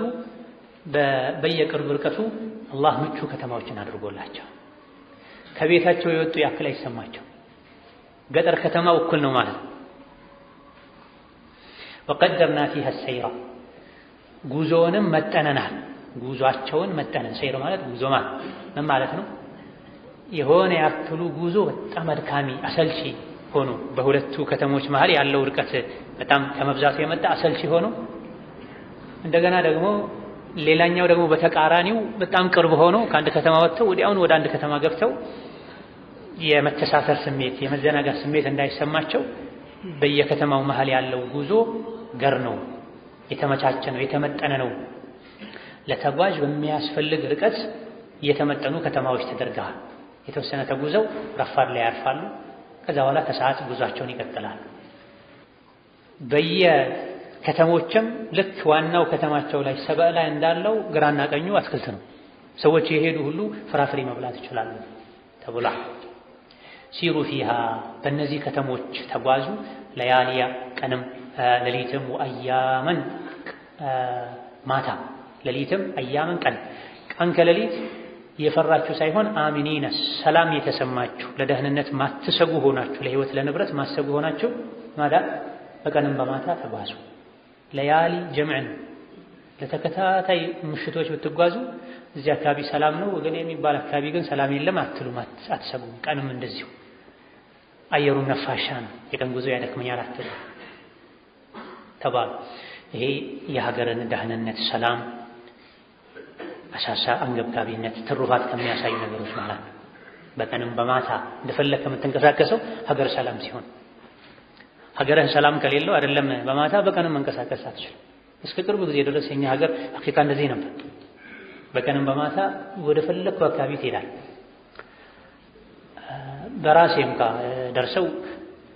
በየቅርብ ርቀቱ አላህ ምቹ ከተማዎችን አድርጎላቸው ከቤታቸው የወጡ ያክል አይሰማቸው። ገጠር ከተማው እኩል ነው ማለት ነው። ወቀደርና ፊሃ ሰይራ ጉዞውንም መጠነናል። ጉዟቸውን መጠነን። ሰይር ማለት ጉዞ ማለት ምን ማለት ነው? የሆነ ያክሉ ጉዞ በጣም አድካሚ አሰልቺ ሆኖ በሁለቱ ከተሞች መሃል ያለው ርቀት በጣም ከመብዛቱ የመጣ አሰልቺ ሆኖ እንደገና ደግሞ ሌላኛው ደግሞ በተቃራኒው በጣም ቅርብ ሆኖ ከአንድ ከተማ ወጥተው ወዲያውኑ ወደ አንድ ከተማ ገብተው የመተሳሰር ስሜት የመዘናጋት ስሜት እንዳይሰማቸው በየከተማው መሃል ያለው ጉዞ ገር ነው፣ የተመቻቸ ነው፣ የተመጠነ ነው። ለተጓዥ በሚያስፈልግ ርቀት የተመጠኑ ከተማዎች ተደርገዋል። የተወሰነ ተጉዘው ረፋድ ላይ ያርፋሉ። ከዛ በኋላ ከሰዓት ጉዟቸውን ይቀጥላሉ። በየከተሞችም ልክ ዋናው ከተማቸው ላይ ሰበእ ላይ እንዳለው ግራና ቀኙ አትክልት ነው። ሰዎች የሄዱ ሁሉ ፍራፍሬ መብላት ይችላሉ ተብሏል። ሲሩ ፊሃ በእነዚህ ከተሞች ተጓዙ። ለያሊያ ቀንም ሌሊትም ወአያመን ማታ ሌሊትም አያመን ቀን ከሌሊት የፈራችሁ ሳይሆን አሚኒነ ሰላም የተሰማችሁ ለደህንነት ማትሰጉ ሆናችሁ ለህይወት ለንብረት ማትሰጉ ሆናችሁ ማዳ በቀንም በማታ ተጓዙ። ለያሊ ጀምዕን ለተከታታይ ምሽቶች ብትጓዙ እዚህ አካባቢ ሰላም ነው ወገኔ የሚባል አካባቢ ግን ሰላም የለም አትሉም፣ አትሰጉም። ቀንም እንደዚሁ አየሩም ነፋሻ ነው፣ የቀን ጉዞ ያደክመኛል አትሉ ተባሉ። ይሄ የሀገርን ደህንነት ሰላም አሳሳ አንገብጋቢነት ትሩፋት ከሚያሳዩ ነገሮች ማለት ነው። በቀንም በማታ እንደፈለክ የምትንቀሳቀሰው ሀገር ሰላም ሲሆን፣ ሀገርህ ሰላም ከሌለው አይደለም በማታ በቀንም መንቀሳቀስ አትችልም። እስከ ቅርብ ጊዜ ድረስ የኛ ሀገር ሐቂቃ እንደዚህ ነበር። በቀንም በማታ ወደ ፈለኩ አካባቢ ትሄዳል። በራሴም ደርሰው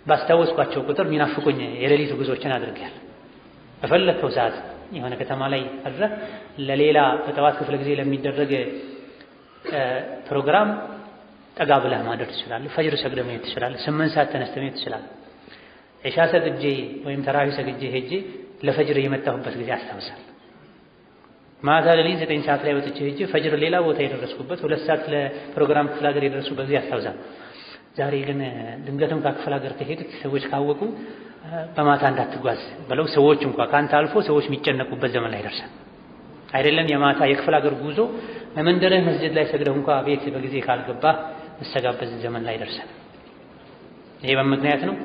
ባስታወስኳቸው ቁጥር የሚናፍቁኝ የሌሊት ጉዞችን አድርጌያለሁ። በፈለከው ሰዓት የሆነ ከተማ ላይ አድረህ ለሌላ በጠዋት ክፍለ ጊዜ ለሚደረግ ፕሮግራም ጠጋ ብለህ ማደር ትችላለህ። ፈጅር ሰግደህ መሄድ ትችላለህ። 8 ሰዓት ተነስተህ መሄድ ትችላለህ። ኢሻ ሰግጄ ወይም ተራዊህ ሰግጄ ሄጄ ለፈጅር የመጣሁበት ጊዜ አስታውሳለሁ። ማታ ለሊት 9 ሰዓት ላይ ወጥቼ ሄጄ ፈጅር ሌላ ቦታ የደረስኩበት 2 ሰዓት ለፕሮግራም ክፍለ ሀገር የደረስኩበት ጊዜ አስታውሳለሁ። ዛሬ ግን ድንገትም ከክፍለ ሀገር ከሄድክ ሰዎች ካወቁ በማታ እንዳትጓዝ ብለው ሰዎች እንኳን ካንተ አልፎ ሰዎች የሚጨነቁበት ዘመን ላይ ደርሰን አይደለም የማታ የክፍለ ሀገር ጉዞ ለመንደርህ መስጂድ ላይ ሰግደህ እንኳን ቤት በጊዜ ካልገባህ መሰጋበት ዘመን ላይ ደርሰን። ይሄ በምክንያት ነው።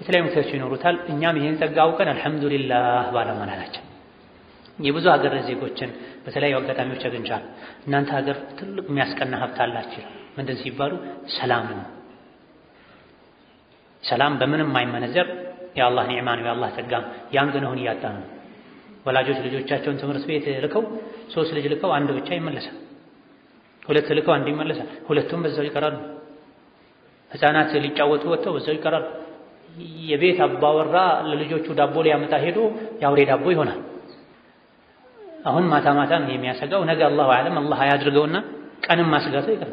የተለያዩ ምክንያቶች ይኖሩታል። እኛም ይሄን ጸጋ አውቀን አልሐምዱሊላህ ባለማለታችን የብዙ ሀገር ዜጎችን በተለያዩ አጋጣሚዎች አግኝቻለሁ። እናንተ ሀገር ትልቅ የሚያስቀና ሀብት አላችሁ። ምንድን ሲባሉ ሰላም ነው። ሰላም በምንም የማይመነዘር የአላህ ኒዕማ ነው፣ የአላህ ጸጋ። ያን ግን አሁን እያጣን ነው። ወላጆች ልጆቻቸውን ትምህርት ቤት ልከው 3 ልጅ ልከው 1 ብቻ ይመለሳል። 2 ልከው 1 ይመለሳል። 2ቱም በዛው ይቀራሉ። ህፃናት ሊጫወቱ ወጥተው በዛው ይቀራሉ። የቤት አባወራ ለልጆቹ ዳቦ ሊያመጣ ሄዶ የአውሬ ዳቦ ይሆናል። አሁን ማታ ማታ ነው የሚያሰጋው። ነገ አላሁ አዕለም አላህ አያድርገውና ቀንም ማስጋቱ ይቀር።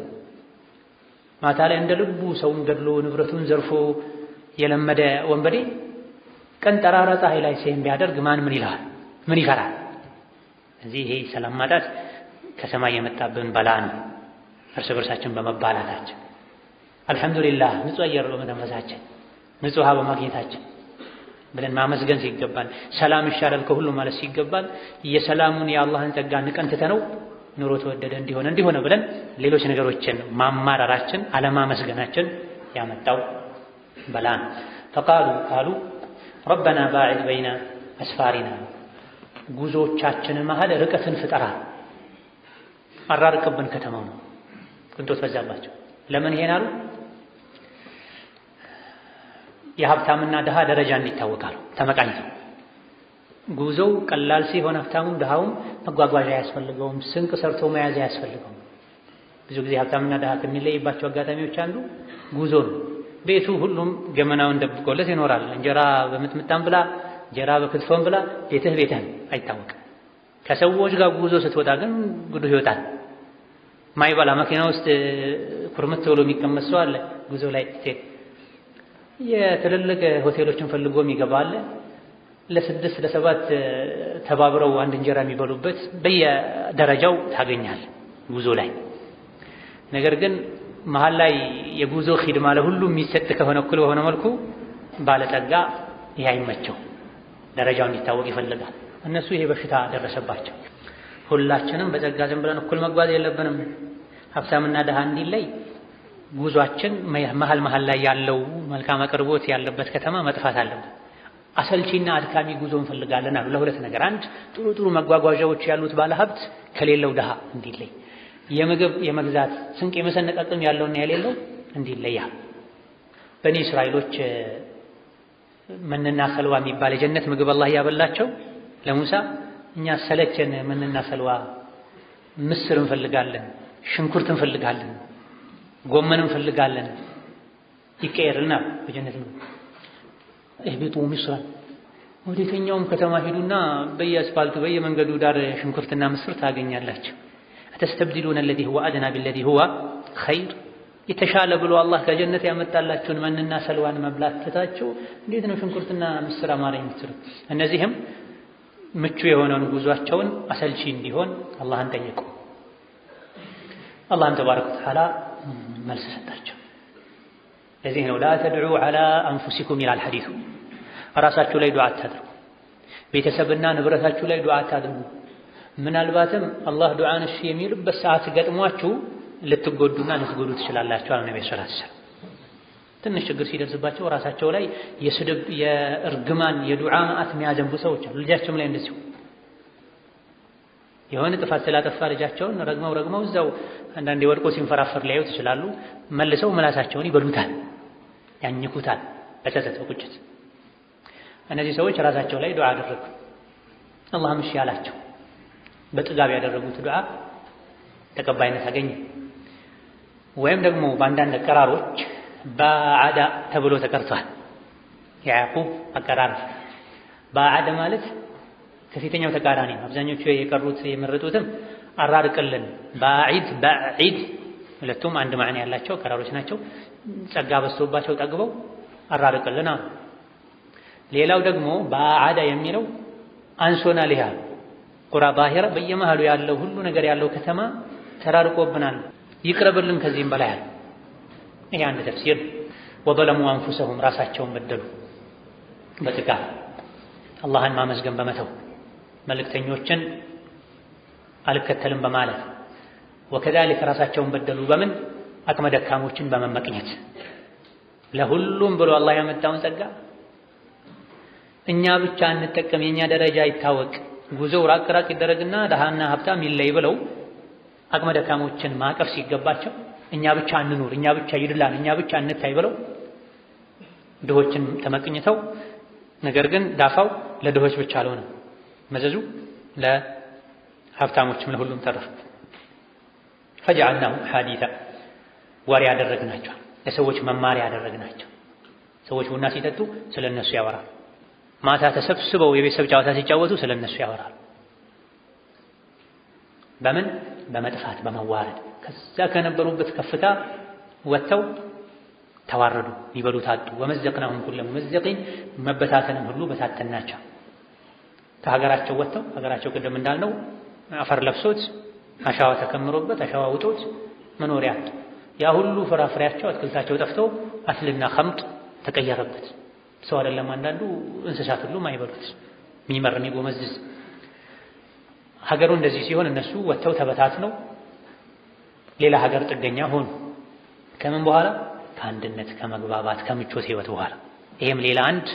ማታ ላይ እንደ ልቡ ሰውን ገድሎ ንብረቱን ዘርፎ የለመደ ወንበዴ ቀን ጠራራ ፀሐይ ላይ ሲሄን ቢያደርግ ማን ምን ይላል? ምን ይፈራል? እዚህ ይሄ ሰላም ማጣት ከሰማይ የመጣብን በላ ነው። እርስ በርሳችን በመባላታችን አልሐምዱሊላህ ንጹህ አየር በመተንፈሳችን ንጹህ ውሃ በማግኘታችን ብለን ማመስገን ሲገባል፣ ሰላም ይሻላል ከሁሉ ማለት ሲገባል የሰላሙን የአላህን ጸጋ ንቀን ትተነው ኑሮ ተወደደ እንዲሆነ ብለን ሌሎች ነገሮችን ማማራራችን አለማመስገናችን ያመጣው በላ ነው። ፈቃሉ ረበና ባዒድ በይነ አስፋሪና ጉዞቻችንን መሀል ርቀትን ፍጠራ፣ አራርቅብን ከተማው ነው ቅንጦት በዛባቸው። ለምን ይሄን አሉ? የሀብታምና ድሃ ደረጃ እንዲታወቃሉ ተመቃኝተው። ጉዞው ቀላል ሲሆን ሀብታሙም ድሃውም መጓጓዣ አያስፈልገውም፣ ስንቅ ሰርቶ መያዝ አያስፈልገውም። ብዙ ጊዜ ሀብታምና ድሃ ከሚለይባቸው አጋጣሚዎች አንዱ ጉዞ ነው። ቤቱ ሁሉም ገመናውን ደብቆለት ይኖራል። እንጀራ በምጥምጣም ብላ፣ እንጀራ በክትፎም ብላ፣ ቤትህ አይታወቅም። ከሰዎች ጋር ጉዞ ስትወጣ ግን ጉዱ ይወጣል። ማይበላ መኪና ውስጥ ኩርምት ብሎ የሚቀመጥ ሰው አለ። ጉዞ ላይ የትልልቅ ሆቴሎችን ፈልጎ ይገባል። ለ6 ለ7 ተባብረው አንድ እንጀራ የሚበሉበት በየደረጃው ታገኛል ጉዞ ላይ። ነገር ግን መሀል ላይ የጉዞ ኺድማ ለሁሉም የሚሰጥ ከሆነ እኩል በሆነ መልኩ ባለጸጋ ይሄ አይመቸው፣ ደረጃው እንዲታወቅ ይፈልጋል። እነሱ ይሄ በሽታ ደረሰባቸው። ሁላችንም በጸጋ ዝም ብለን እኩል መጓዝ የለብንም። ሀብታምና ድሃ እንዲለይ ጉዟችን መሀል ላይ ያለው መልካም አቅርቦት ያለበት ከተማ መጥፋት አለበት። አሰልቺና አድካሚ ጉዞ እንፈልጋለን አሉ ለሁለት ነገር። አንድ ጥሩ መጓጓዣዎች ያሉት ባለ ሀብት ከሌለው ድሃ እንዲለይ፣ የምግብ የመግዛት ስንቅ የመሰነቅ አቅም ያለውና የሌለው እንዲለያል። በኒ እስራኤሎች መንና ሰልዋ የሚባል የጀነት ምግብ አላህ ያበላቸው ለሙሳ እኛ ሰለቸን፣ መንና ሰልዋ ምስር እንፈልጋለን፣ ሽንኩርት እንፈልጋለን፣ ጎመን እንፈልጋለን፣ ይቀየርልና በጀነት ምግብ እህቢጡ ሚስራን ወደ የትኛውም ከተማ ሄዱና በየአስፋልቱ በየመንገዱ ዳር ሽንኩርትና ምስር ታገኛላችሁ። አተስተብዲሉነ الذي هو أدنى بالذي هو خير የተሻለ ብሎ አላህ ከጀነት ያመጣላችሁን መንና ሰልዋን መብላት ትታችሁ እንዴት ነው ሽንኩርትና ምስር አማረኝ የምትሉ? እነዚህም ምቹ የሆነውን ጉዟቸውን አሰልቺ እንዲሆን አላህን ጠየቁ። አላህም ተባረከ ወተዓላ መልስ ሰጣቸው። ለዚህ ነው ላ ተድዑ ዐላ አንፉሲኩም ይላል ሐዲሱ። ራሳችሁ ላይ ዱዓ አታድርጉ፣ ቤተሰብና ንብረታችሁ ላይ ዱዓ አታድርጉ። ምናልባትም አላህ ዱዓን እሺ የሚልበት ሰዓት ገጥሟችሁ ልትጎዱና ልትጎዱ ትችላላችሁ አለ ነብዩ ሰለላሁ ዐለይሂ ወሰለም። ትንሽ ችግር ሲደርስባቸው ራሳቸው ላይ የስድብ የእርግማን የዱዓ ማዕት የሚያዘንቡ ሰዎች አሉ። ልጃቸውም ላይ እንደዚሁ የሆነ ጥፋት ስላጠፋ ልጃቸውን ረግመው እዛው አንዳንዴ ወድቆ ሲንፈራፈር ሊያዩ ይችላሉ። መልሰው ምላሳቸውን ይበሉታል፣ ያኝኩታል በጸጸት በቁጭት። እነዚህ ሰዎች ራሳቸው ላይ ዱዓ አደረጉ። አላህም እሺ ያላቸው በጥጋብ ያደረጉት ዱዓ ተቀባይነት አገኘ። ወይም ደግሞ በአንዳንድ አቀራሮች ባዓዳ ተብሎ ተቀርቷል። የያዕቁብ አቀራር ባዓዳ ማለት ከፊተኛው ተቃራኒ ነው። አብዛኞቹ የቀሩት የመረጡትም አራርቅልን ባዒድ ሁለቱም አንድ ማዕና ያላቸው ቀራሮች ናቸው። ጸጋ በዝቶባቸው ጠግበው አራርቅልን አሉ። ሌላው ደግሞ ባዓዳ የሚለው አንሶናል ይላል። ቁራ ባሂራ በየመሃሉ ያለው ሁሉ ነገር ያለው ከተማ ተራርቆብናል ይቅረብልን ከዚህም በላይ አለ። ይሄ አንድ ተፍሲር። ወዘለሙ አንፉሰሁም ራሳቸውን በደሉ በጥቃት አላህን ማመስገን በመተው መልእክተኞችን አልከተልም በማለት ወከዛሊክ ራሳቸውን በደሉ በምን አቅመ ደካሞችን በመመቅኘት ለሁሉም ብሎ አላህ ያመጣውን ጸጋ እኛ ብቻ እንጠቀም የኛ ደረጃ ይታወቅ ጉዞው ራቅ ይደረግና ደሃና ሀብታም ይለይ ብለው አቅመ ደካሞችን ማቀፍ ሲገባቸው እኛ ብቻ እንኑር እኛ ብቻ ይድላን እኛ ብቻ እንታይ ብለው ድሆችን ተመቅኝተው ነገር ግን ዳፋው ለድሆች ብቻ አልሆነም መዘዙ ለሀብታሞችም ለሁሉም ተረፈ። ፈጀዐልናሁ ሐዲታ ወሬ ያደረግናቸው ለሰዎች መማሪያ ያደረግናቸው። ሰዎች ቡና ሲጠጡ ስለነሱ ያወራል። ማታ ተሰብስበው የቤተሰብ ጨዋታ ሲጫወቱ ስለነሱ ያወራል። በምን በመጥፋት በመዋረድ ከዛ ከነበሩበት ከፍታ ወጥተው ተዋረዱ፣ ይበሉት አጡ። ወመዘቅናሁም ኩለ ሙመዘቂን መበታተንን ሁሉ በታተናቸው። ከሀገራቸው ወጥተው ሀገራቸው ቅድም እንዳልነው አፈር ለብሶት አሻዋ ተከምሮበት አሻዋ ውጦት መኖሪያ አጡ። ያ ሁሉ ፍራፍሬያቸው አትክልታቸው ጠፍተው አትልና ኸምጥ ተቀየረበት። ሰው አይደለም አንዳንዱ እንስሳት ሁሉ ማይበሉት የሚመር የሚጎመዝዝ ሀገሩ እንደዚህ ሲሆን እነሱ ወጥተው ተበታትነው ሌላ ሀገር ጥገኛ ሆኑ። ከምን በኋላ ከአንድነት ከመግባባት ከምቾት ህይወት በኋላ ይሄም ሌላ አንድ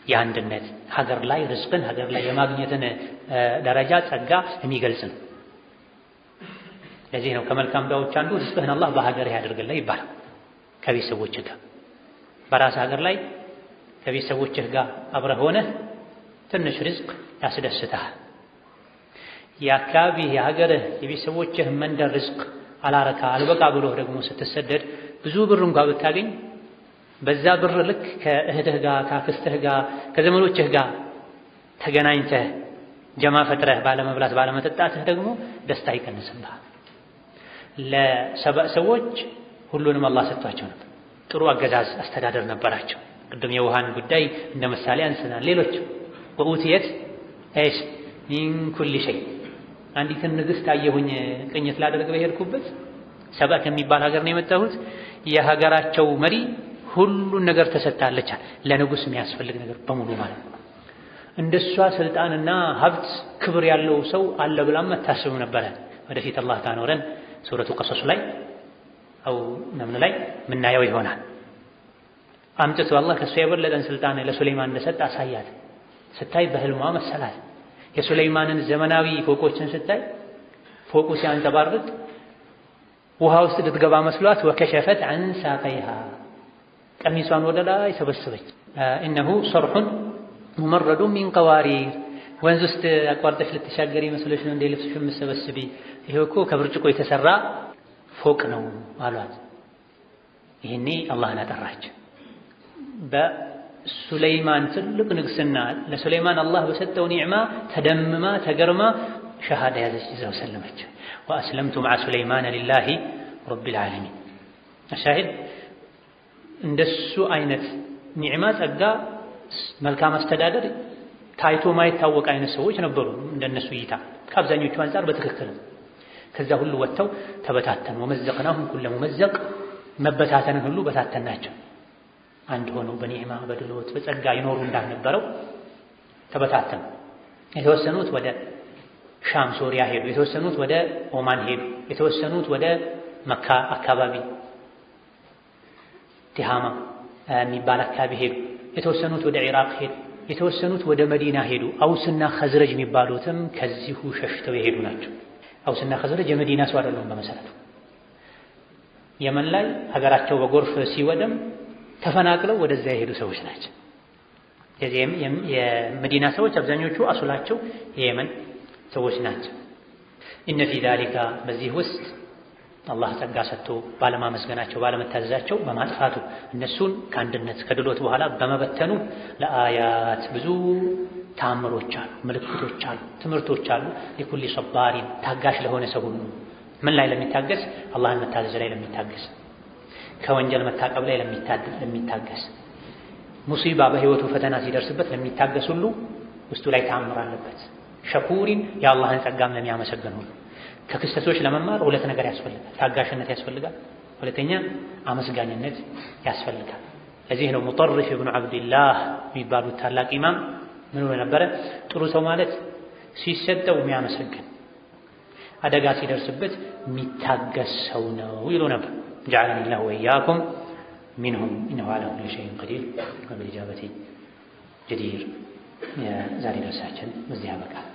የአንድነት ሀገር ላይ ርዝቅን ሀገር ላይ የማግኘትን ደረጃ ጸጋ የሚገልጽ ነው። ለዚህ ነው ከመልካም ዱዓዎች አንዱ ርዝቅህን አላህ በሀገርህ ያድርግልህ ይባላል። ከቤተሰቦችህ ጋር በራስ ሀገር ላይ ከቤተሰቦችህ ጋር አብረህ ሆነህ ትንሽ ርዝቅ ያስደስትሃል። የአካባቢ የሀገርህ የቤተሰቦችህ መንደር ርዝቅ አላረካ አልበቃ ብሎ ደግሞ ስትሰደድ ብዙ ብር እንኳን ብታገኝ በዛ ብር ልክ ከእህትህ ጋር ከአክስትህ ጋር ከዘመዶችህ ጋር ተገናኝተህ ጀማ ፈጥረህ ባለመብላት ባለመጠጣትህ ደግሞ ደስታ ይቀንስብሃል። ለሰባ ሰዎች ሁሉንም አላህ ሰጥቷቸው ነበር። ጥሩ አገዛዝ አስተዳደር ነበራቸው። ቅድም የውሃን ጉዳይ እንደ ምሳሌ አንስናል። ሌሎች ወኡቲየት እሺ ሚን ኩሊ ሸይ አንዲትን ንግስት አየሁኝ ቅኝት ላደርግ በሄድኩበት ሰባ ከሚባል ሀገር ነው የመጣሁት። የሀገራቸው መሪ ሁሉን ነገር ተሰጥታለች ለንጉስ የሚያስፈልግ ነገር በሙሉ ማለት ነው። እንደሷ ስልጣንና ሀብት ክብር ያለው ሰው አለ ብላም አታስብም ነበረ። ወደፊት አላህ ካኖረን ሱረቱ ቀሰስ ላይ አው ነምን ላይ ምናየው ይሆናል። አምጥቶ አላህ ከሷ የበለጠን ስልጣን ለሱለይማን እንደሰጠ አሳያት። ስታይ በህልሟ መሰላት። የሱለይማንን ዘመናዊ ፎቆችን ስታይ ፎቁ ሲያንጸባርቅ ውሃ ውስጥ ልትገባ መስሏት ወከሸፈት አን ሳቀይሃ ቀሚሷን ወደ ላይ ሰበሰበች። ኢነሁ ሰርሑን ሙመረዱን ሚን ቀዋሪር ወንዝ ውስጥ አቋርጠሽ ልትሻገሪ መስሎሽ ነው እንደ ልብስሽ የምትሰበስቢ? ይሄው እኮ ከብርጭቆ የተሰራ ፎቅ ነው አሏት። ይሄኔ አላህን አጠራች። በሱለይማን ትልቅ ንግስና ለሱለይማን አላህ በሰጠው ኒዕማ ተደምማ ተገርማ ሸሃዳ ያዘች ይዘው ሰለመች። ወአስለምቱ መዓ ሱለይማን ሊላሂ ረቢል ዓለሚን። አሻሂድ እንደሱ አይነት ኒዕማ ጸጋ መልካም አስተዳደር ታይቶ ማይታወቅ አይነት ሰዎች ነበሩ። እንደነሱ እይታ ከአብዛኞቹ አንፃር በትክክል ከዛ ሁሉ ወጥተው ተበታተኑ። ወመዘቅናሁም ኩለ ሙመዘቅ መበታተንን ሁሉ በታተናቸው። አንድ ሆነው በኒዕማ በድሎት በጸጋ ይኖሩ እንዳልነበረው ተበታተኑ። የተወሰኑት ወደ ሻም ሶሪያ ሄዱ፣ የተወሰኑት ወደ ኦማን ሄዱ፣ የተወሰኑት ወደ መካ አካባቢ ቲሃማ የሚባል አካባቢ ሄዱ፣ የተወሰኑት ወደ ኢራቅ ሄዱ፣ የተወሰኑት ወደ መዲና ሄዱ። አውስና ኸዝረጅ የሚባሉትም ከዚሁ ሸሽተው የሄዱ ናቸው። አውስና ኸዝረጅ የመዲና ሰው አይደሉም በመሰረቱ። የመን ላይ ሀገራቸው በጎርፍ ሲወደም ተፈናቅለው ወደዛ የሄዱ ሰዎች ናቸው። የመዲና ሰዎች አብዛኞቹ አሱላቸው የየመን ሰዎች ናቸው። ኢነ ፊ ዛሊካ በዚህ ውስጥ አላህ ጸጋ ሰጥቶ ባለማመስገናቸው ባለመታዘዛቸው በማጥፋቱ እነሱን ከአንድነት ከድሎት በኋላ በመበተኑ ለአያት ብዙ ተአምሮች አሉ፣ ምልክቶች አሉ፣ ትምህርቶች አሉ። ለኩል ሰባሪን ታጋሽ ለሆነ ሰው ሁሉ ምን ላይ ለሚታገስ? አላህን መታዘዝ ላይ ለሚታገስ፣ ከወንጀል መታቀብ ላይ ለሚታገስ፣ ሙሲባ በህይወቱ ፈተና ሲደርስበት ለሚታገስ ሁሉ ውስጡ ላይ ተአምር አለበት። ሸኩሪን የአላህን ጸጋም ለሚያመሰግን ሁሉ ከክስተቶች ለመማር ሁለት ነገር ያስፈልጋል። ታጋሽነት ያስፈልጋል፣ ሁለተኛ አመስጋኝነት ያስፈልጋል። ለዚህ ነው ሙጠርፍ ኢብኑ አብድላህ የሚባሉት ታላቅ ኢማም ምን ሆነ ነበረ? ጥሩ ሰው ማለት ሲሰጠው የሚያመሰግን አደጋ ሲደርስበት የሚታገስ ሰው ነው ይሉ ነበር። ጀዐለኒ ላሁ ወኢያኩም ሚንሁም ኢንነሁ ዐላ ኩሊ ሸይኢን ቀዲር ወቢልኢጃበቲ ጀዲር። የዛሬ ደርሳችን በዚህ ያበቃል።